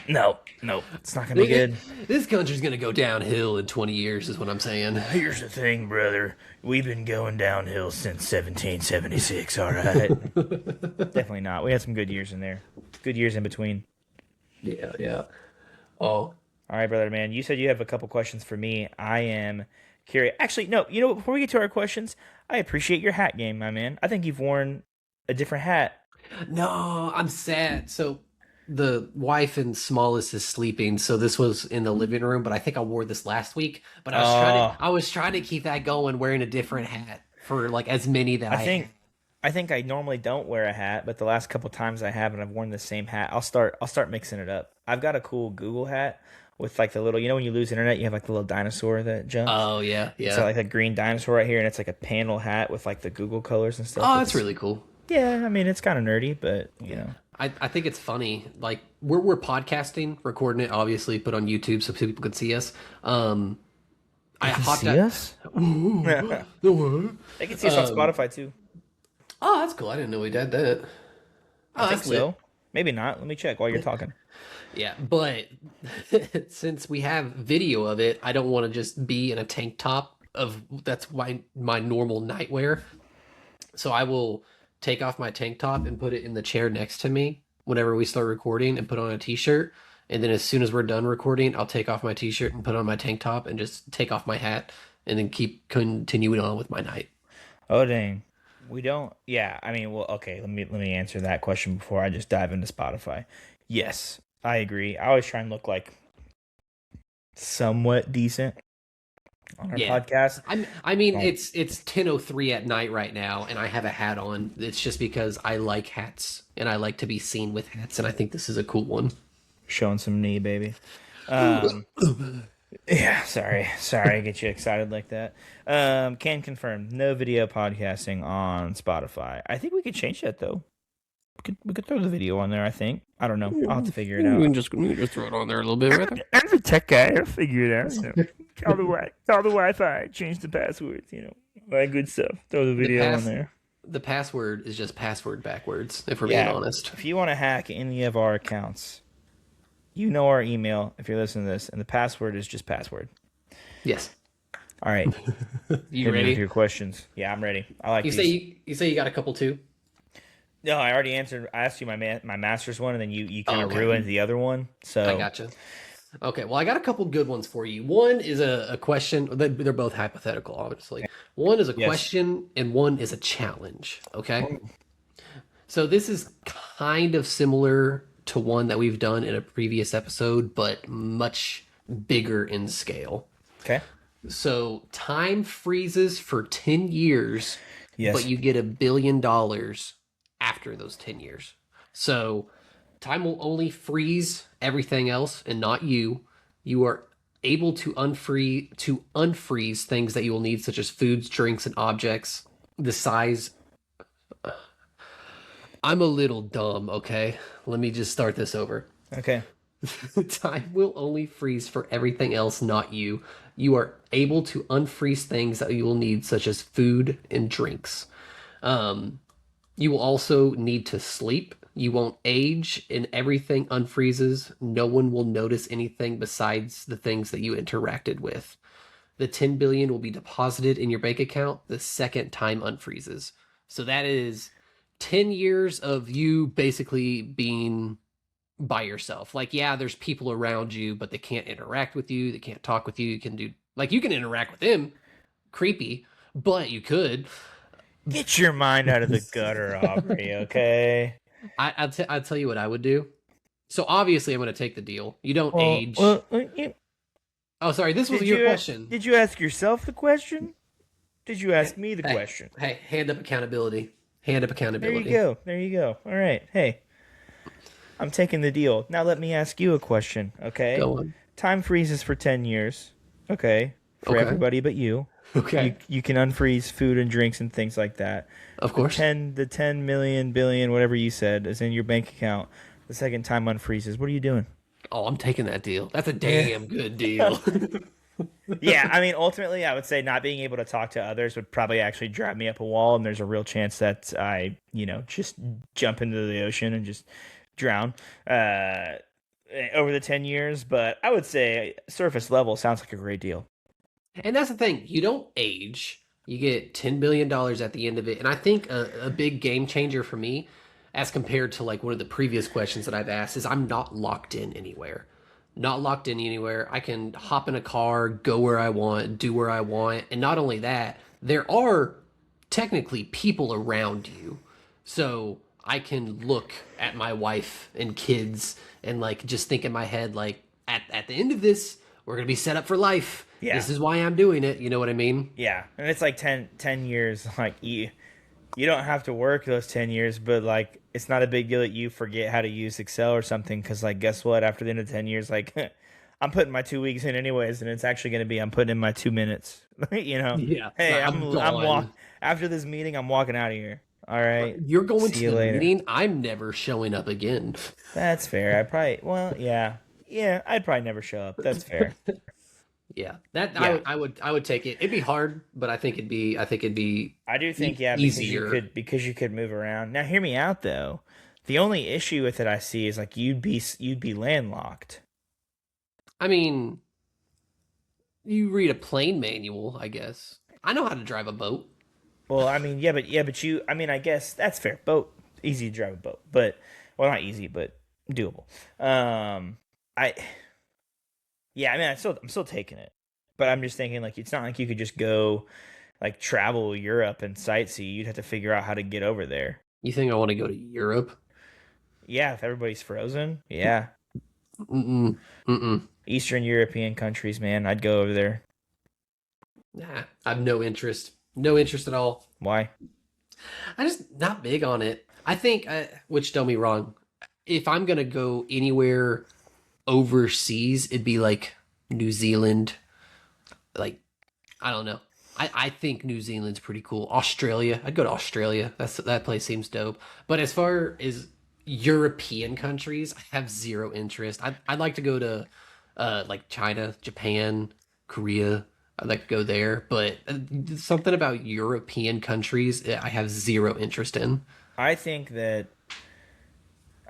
No, no, it's not gonna be good. This country's gonna go downhill in 20 years, is what I'm saying. Here's the thing, brother. We've been going downhill since 1776. All right, definitely not. We had some good years in there, good years in between. Yeah, yeah. Oh, All right, brother, man. You said you have a couple questions for me. I am curious. Actually, no. Before we get to our questions, I appreciate your hat game, my man. I think you've worn a different hat. no, I'm sad. So the wife and smallest is sleeping, so this was in the living room, but I think I wore this last week. But Oh, I was trying to keep that going, wearing a different hat for like as many that I I had. think I think I normally don't wear a hat, but the last couple times I have and I've worn the same hat, I'll start mixing it up. I've got a cool Google hat with like the little, when you lose internet, you have like the little dinosaur that jumps. Oh yeah, It's yeah. like a green dinosaur right here, and it's like a panel hat with like the Google colors and stuff. Oh, that's It's really cool. Yeah, I mean it's kind of nerdy, but Yeah. I think it's funny. Like we're podcasting, recording it, obviously put on YouTube so people can see us. I They can hopped see out. us. The They what? can see us on Spotify too. Oh, that's cool. I didn't know we did that. I Oh, think that's lit. so. Maybe not. Let me check while you're talking. Yeah, but since we have video of it, I don't want to just be in a tank top of that's my normal nightwear. So I will take off my tank top and put it in the chair next to me whenever we start recording and put on a t-shirt. And then as soon as we're done recording, I'll take off my t-shirt and put on my tank top and just take off my hat and then keep continuing on with my night. Oh dang. We don't. Yeah. I mean, well, okay. Let me answer that question before I just dive into Spotify. Yes, I agree. I always try and look like somewhat decent on our Yeah. podcast. I mean Oh, it's 10:03 at night right now and I have a hat on. It's just because I like hats and I like to be seen with hats and I think this is a cool one. showing some knee, baby. Um, yeah. Sorry, I get you excited like that. Can confirm no video podcasting on Spotify. I think we could change that though. We could throw the video on there. I think. I don't know. I'll have to figure it out. We can just throw it on there a little bit right there. I'm the tech guy. I'll figure it out. You know, call the Wi-Fi, change the passwords. You know, all that good stuff. Throw the The video on pass there. the password is just password backwards, if we're being Yeah. honest. If you want to hack any of our accounts, you know our email. If you're listening to this, and the password is just password. Yes. All right. You Hit me with your ready? questions. Yeah, I'm ready. I like these. You say you got a couple too? No, I already answered. I asked you my master's one, and then you Oh, kind of okay. ruined the other one. I So gotcha. Okay, well, I got a couple good ones for you. One is a question. They're both hypothetical, obviously. One is a yes. question, and one is a challenge. Okay, so this is kind of similar to one that we've done in a previous episode, but much bigger in scale. Okay. So time freezes for 10 years, but Yes. you get $1 billion after those 10 years. So time will only freeze everything else and not you. You are able to unfreeze things that you will need, such as foods, drinks, and objects. The size. I'm a little dumb, okay? Let me just start this over. Okay. Time will only freeze for everything else, not you. You are able to unfreeze things that you will need, such as food and drinks. Um, you will also need to sleep. You won't age, and everything unfreezes. No one will notice anything besides the things that you interacted with. The 10 billion will be deposited in your bank account the second time unfreezes. So that is 10 years of you basically being by yourself. Like, yeah, there's people around you, but they can't interact with you. They can't talk with you. You can do, like, you can interact with them. Creepy, but you could. Get your mind out of the gutter, Aubrey. Okay. I'll tell you what I would do. So obviously, I'm going to take the deal. You don't Well, age. well, Oh, sorry. This was did your you question. did you ask yourself the question? Did you Hey, ask me the hey, question? hey, hand up accountability. Hand up There you accountability. go. There you go. All right. Hey, I'm taking the deal. Now let me ask you a question, okay? Go on. Time freezes for 10 years, okay? For Okay. everybody but you. You Okay. you can unfreeze food and drinks and things like that. Of The course. 10 million billion whatever you said is in your bank account. The second time unfreezes. What are you doing? Oh, I'm taking that deal. That's a damn good deal. Yeah, I mean, ultimately, I would say not being able to talk to others would probably actually drive me up a wall, and there's a real chance that I, just jump into the ocean and just drown over the 10 years. But I would say surface level sounds like a great deal. And that's the thing. You don't age. You get $10 billion at the end of it. And I think a big game changer for me, as compared to like one of the previous questions that I've asked, is I'm not locked in anywhere. Not locked in anywhere. I can hop in a car, go where I want, do where I want. And not only that, there are technically people around you. So I can look at my wife and kids and like just think in my head, like, at the end of this, we're going to be set up for life. Yeah. This is why I'm doing it. You know what I mean? Yeah. And it's like ten years. Like, you don't have to work those 10 years, but like, it's not a big deal that you forget how to use Excel or something. Cause like, guess what? After the end of 10 years, like, I'm putting my 2 weeks in anyways, and it's actually going to be I'm putting in my 2 minutes. Yeah. Hey, I'm I'm gone. after this meeting. I'm walking out of here. All right, You're going see to you the later. meeting. I'm never showing up again. That's fair. I probably yeah. I'd probably never show up. That's fair. Yeah, that Yeah, I would take it. It'd be hard, but I think it'd be I do think yeah easier. because you could move around. Now hear me out though. The only issue with it I see is like you'd be landlocked. I mean, you read a plane manual, I guess. I know how to drive a boat. Well, I mean, yeah, but you. I mean, I guess that's fair. Boat easy to drive a boat, but well, not easy, but doable. I yeah, I mean, I'm still taking it, but I'm just thinking like it's not like you could just go like travel Europe and sightsee. You'd have to figure out how to get over there. You think I want to go to Europe? Yeah, if everybody's frozen, yeah, Mm-mm. Mm-mm. Eastern European countries, man, I'd go over there. Nah, I have no interest. No interest at all. Why? I just not big on it. I think, which don't me wrong, if I'm gonna go anywhere overseas, it'd be like New Zealand. Like I don't know. I think New Zealand's pretty cool. Australia, I'd go to Australia. That place seems dope. But as far as European countries, I have zero interest. I'd like to go to like China, Japan, Korea. I'd like to go there, but something about European countries I have zero interest in. I think that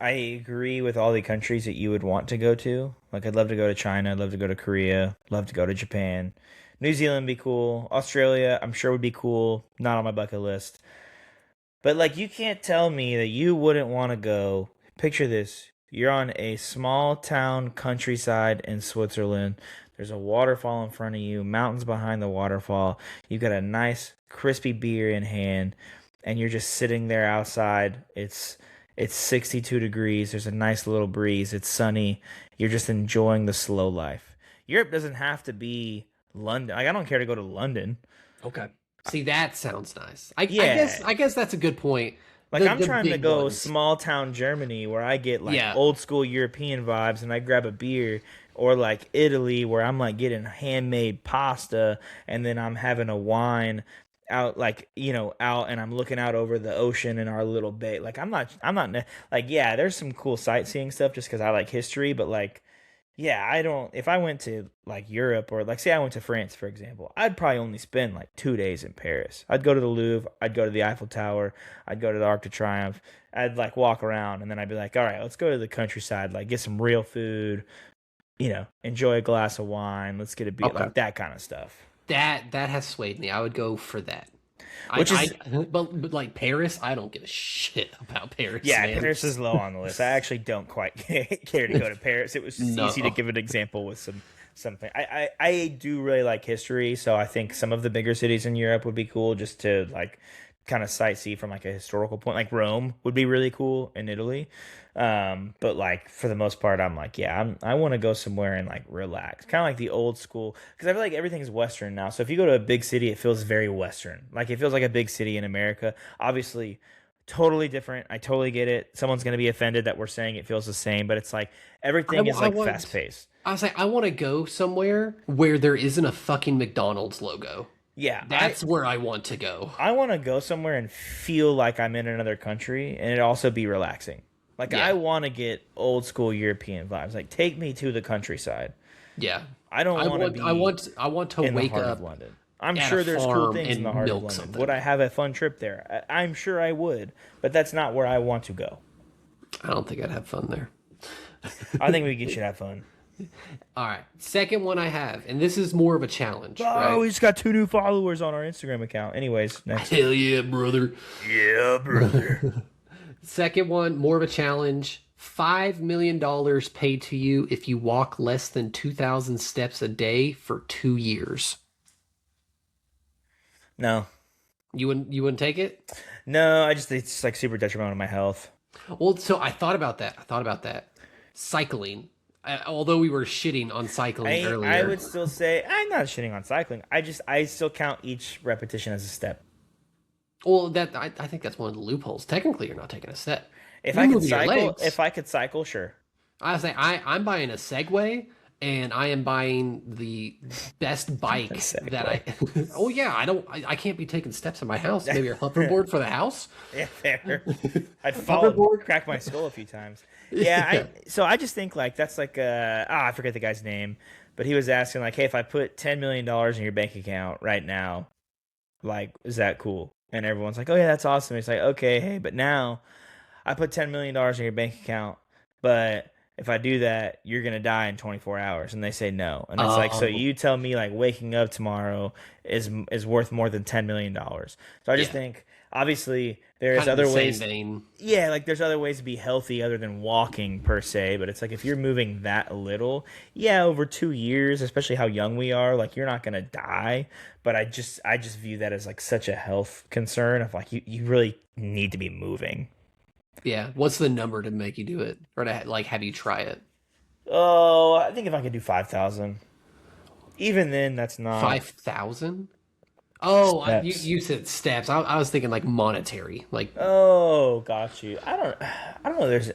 I agree with all the countries that you would want to go to. Like, I'd love to go to China. I'd love to go to Korea. Love to go to Japan. New Zealand would be cool. Australia, I'm sure would be cool. Not on my bucket list. But, like, you can't tell me that you wouldn't want to go. Picture this. You're on a small town countryside in Switzerland. There's a waterfall in front of you, mountains behind the waterfall. You've got a nice, crispy beer in hand, and you're just sitting there outside. It's 62 degrees. There's a nice little breeze. It's sunny. You're just enjoying the slow life. Europe doesn't have to be London. Like I don't care to go to London. Okay. See, that sounds nice. Yeah. I guess that's a good point. Like I'm The trying to big go ones. small town Germany where I get like Yeah. old school European vibes and I grab a beer or like Italy where I'm like getting handmade pasta and then I'm having a wine out like out and I'm looking out over the ocean in our little bay. Like I'm not like yeah, there's some cool sightseeing stuff just cuz I like history, but like yeah, I don't. If I went to like Europe or like say I went to France for example, I'd probably only spend like 2 days in Paris. I'd go to the Louvre, I'd go to the Eiffel Tower, I'd go to the Arc de Triomphe. I'd like walk around and then I'd be like, all right, let's go to the countryside, like get some real food, enjoy a glass of wine, let's get a beer, Okay. like that kind of stuff. That has swayed me. I would go for that. Which is But like Paris, I don't give a shit about Paris, yeah, man. Paris is low on the list. I actually don't quite care to go to Paris. It was just easy to No. give an example with something. I do really like history, so I think some of the bigger cities in Europe would be cool just to like kind of sightsee from like a historical point. Like Rome would be really cool in Italy. But like for the most part, I'm like, yeah, I want to go somewhere and like relax, kind of like the old school. Because I feel like everything's Western now. So if you go to a big city, it feels very Western. Like it feels like a big city in America. Obviously, totally different. I totally get it. Someone's gonna be offended that we're saying it feels the same, but it's like everything is I like fast want. paced. I was like, I want to go somewhere where there isn't a fucking McDonald's logo. Yeah, That's where I want to go. I want to go somewhere and feel like I'm in another country, and it also be relaxing. Like I Yeah, want to get old school European vibes. Like take me to the countryside. yeah. I don't want to be I want to in the wake heart of up London. I'm at a sure there's cool farm things in the and heart of milk London. something. Would I have a fun trip there? I'm sure I would, but that's not where I want to go. I don't think I'd have fun there. I think should have fun. All right, second one I have, and this is more of a challenge, Oh, right? we just got 2 new followers on our Instagram account. Anyways, next. Hell yeah, brother. Yeah, brother. Second one, more of a challenge. $5 million paid to you if you walk less than 2,000 steps a day for 2 years. No, You wouldn't take it? no, I just it's like super detrimental to my health. Well, so I thought about that. I thought about that. Cycling. Although we were shitting on cycling I earlier. would still say I'm not shitting on cycling. I still count each repetition as a step. Well, I think that's one of the loopholes. Technically, you're not taking a step. If You're I could moving your cycle, legs. sure. I was like, I'm buying a Segway, and I am buying the best bike that I. Oh yeah, I can't be taking steps in my house. Maybe a hoverboard for the house. Yeah, fair. I'd fall and Hoverboard. crack my skull a few times. Yeah, Yeah. so I just think like that's like I forget the guy's name, But he was asking like, hey, if I put $10 million in your bank account right now, like, is that cool? And everyone's like, oh yeah, that's awesome. He's like, okay, hey, but now I put $10 million in your bank account, but if I do that, you're gonna die in 24 hours. And they say no. And it's like, so Oh, you tell me like waking up tomorrow is worth more than $10 million. So I just yeah. think obviously there's Kind of the other same ways. vein. Yeah, like there's other ways to be healthy other than walking per se, but it's like if you're moving that little, yeah, over 2 years, especially how young we are, like you're not gonna die. But I just view that as like such a health concern of like you really need to be moving. Yeah. What's the number to make you do it, or to like have you try it? Oh, I think if I could do 5,000, even then, that's not 5,000? Oh, you steps. you said steps. I was thinking like monetary. Like, Oh, got you. I don't know.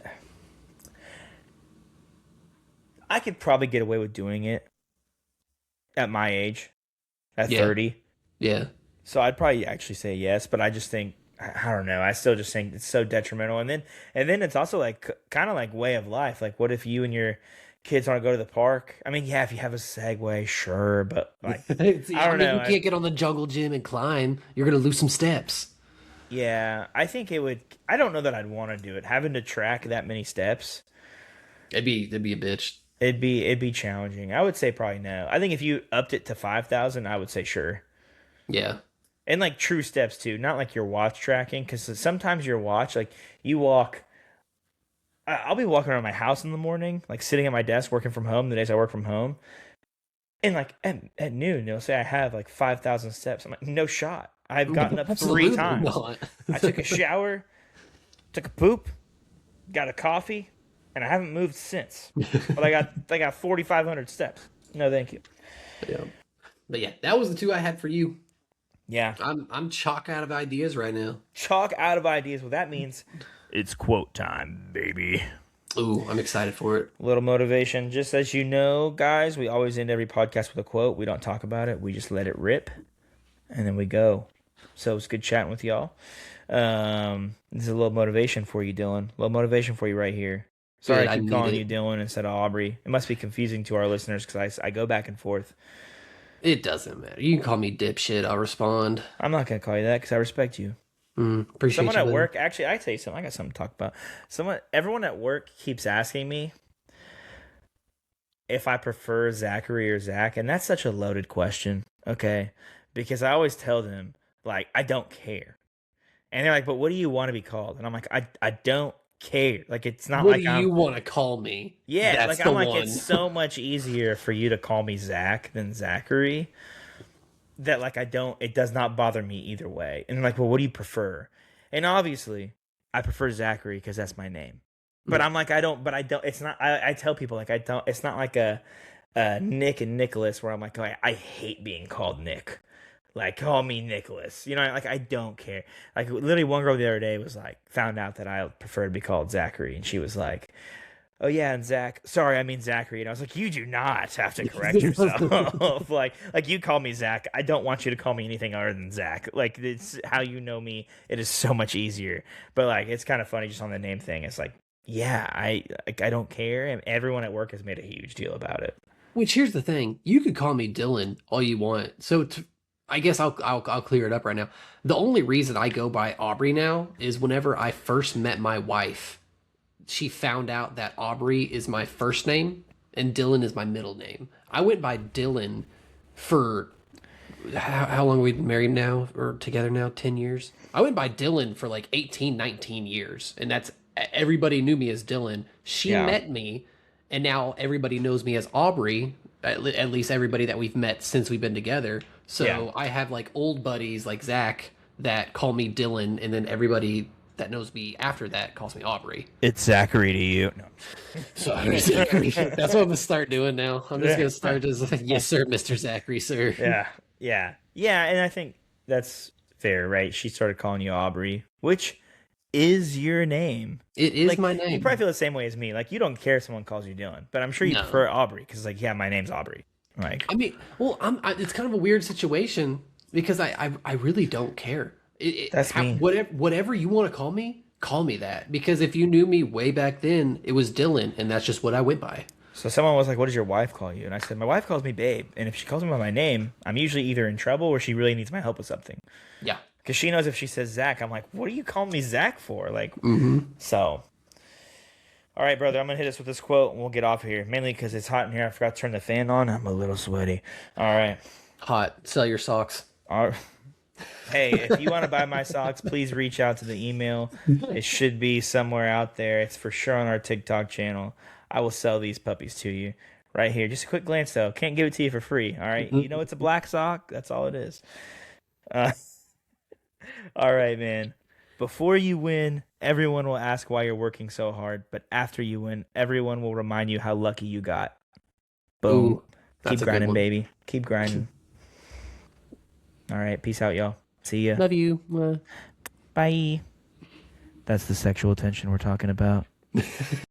I could probably get away with doing it at my age, at yeah, 30. yeah. So I'd probably actually say yes, but I just think I don't know. I still just think it's so detrimental. And then it's also like kind of like way of life. Like, what if you and your kids want to go to the park? I mean, yeah, if you have a Segway, sure, but like, I I don't mean, know. you can't get on the jungle gym and climb. You're gonna lose some steps. Yeah, I think it would. I don't know that I'd want to do it. Having to track that many steps, It'd be a bitch. it'd be challenging. I would say probably no. I think if you upped it to 5,000, I would say sure. Yeah. And like true steps too, not like your watch tracking, because sometimes your watch, like you walk. I'll be walking around my house in the morning, like sitting at my desk working from home. The days I work from home, and like at noon, they'll say I have like 5,000 steps. I'm like, no shot. I've gotten up three Absolutely times. not. I took a shower, took a poop, got a coffee, and I haven't moved since. But I got 4,500 steps. No, thank you. Yeah. But yeah, that was the two I had for you. Yeah, I'm chock out of ideas right now. chalk out of ideas. Well, that means it's quote time, baby. Ooh, I'm excited for it. A little motivation. Just as you know, guys, we always end every podcast with a quote. We don't talk about it. We just let it rip, and then we go. So it's good chatting with y'all. This is a little motivation for you, Dylan. A little motivation for you right here. Sorry Good, I I keep need calling it. you Dylan instead of Aubrey. It must be confusing to our listeners because I go back and forth. It doesn't matter. You can call me dipshit. I'll respond. I'm not going to call you that because I respect you. Appreciate Someone you, at buddy. work, actually, I tell you something. I got something to talk about. Everyone at work keeps asking me if I prefer Zachary or Zach, and that's such a loaded question. Okay, because I always tell them like I don't care, and they're like, "But what do you want to be called?" And I'm like, "I don't care. Like it's not What do like I'm you want to call me? yeah, That's like the I'm like it's one. so much easier for you to call me Zach than Zachary." That like I don't it does not bother me either way. And they're like, well, what do you prefer? And obviously, I prefer Zachary because that's my name. But Yeah. I'm like, I don't. It's not. I tell people like I don't. It's not like a Nick and Nicholas where I'm like, oh, I hate being called Nick. Like call me Nicholas. You know, like I don't care. Like literally, one girl the other day was like, found out that I prefer to be called Zachary, and she was like, oh yeah, and Zach. Sorry, I mean Zachary. And I was like, you do not have to correct yourself. like you call me Zach. I don't want you to call me anything other than Zach. Like it's how you know me. It is so much easier. But like it's kind of funny just on the name thing. It's like, yeah, I don't care, and everyone at work has made a huge deal about it. Which here's the thing: you could call me Dylan all you want. I guess I'll clear it up right now. The only reason I go by Aubrey now is whenever I first met my wife, she found out that Aubrey is my first name and Dylan is my middle name. I went by Dylan for how long have we been married now or together now? 10 years. I went by Dylan for like 18, 19 years. And that's everybody knew me as Dylan. She Yeah, met me and now everybody knows me as Aubrey. At least everybody that we've met since we've been together. yeah. So I have like old buddies like Zach that call me Dylan, and then everybody that knows me after that calls me Aubrey. It's Zachary to you. No. So Zachary, that's what I'm gonna start doing now. I'm just gonna Yeah. start as yes, sir, Mr. Zachary, sir. Yeah, yeah, and I think that's fair, right? She started calling you Aubrey, which is your name. It is Like my you probably name. feel the same way as me. Like you don't care if someone calls you Dylan, but I'm sure you No, prefer Aubrey because, like, yeah, my name's Aubrey. Like I mean, well, it's kind of a weird situation because I really don't care. that's me. Whatever you want to call me that. Because if you knew me way back then, it was Dylan, and that's just what I went by. So someone was like, "What does your wife call you?" And I said, "My wife calls me babe, and if she calls me by my name, I'm usually either in trouble or she really needs my help with something. Yeah. Because she knows if she says Zach, I'm like, what are you calling me Zach for? Like, Mm-hmm. so. All right, brother, I'm gonna hit us with this quote, and we'll get off of here. Mainly because it's hot in here. I forgot to turn the fan on. I'm a little sweaty. All right. Hot. Sell your socks. All right. Hey, if you want to buy my socks, please reach out to the email. It should be somewhere out there. It's for sure on our TikTok channel. I will sell these puppies to you right here. Just a quick glance, though. Can't give it to you for free. All right. You know it's a black sock. That's all it is. Uh, all right, man. Before you win, everyone will ask why you're working so hard. But after you win, everyone will remind you how lucky you got. Boom. Ooh, Keep that's a good grinding, one. baby. Keep grinding. All right. Peace out, y'all. See ya. Love you. Bye. That's the sexual tension we're talking about.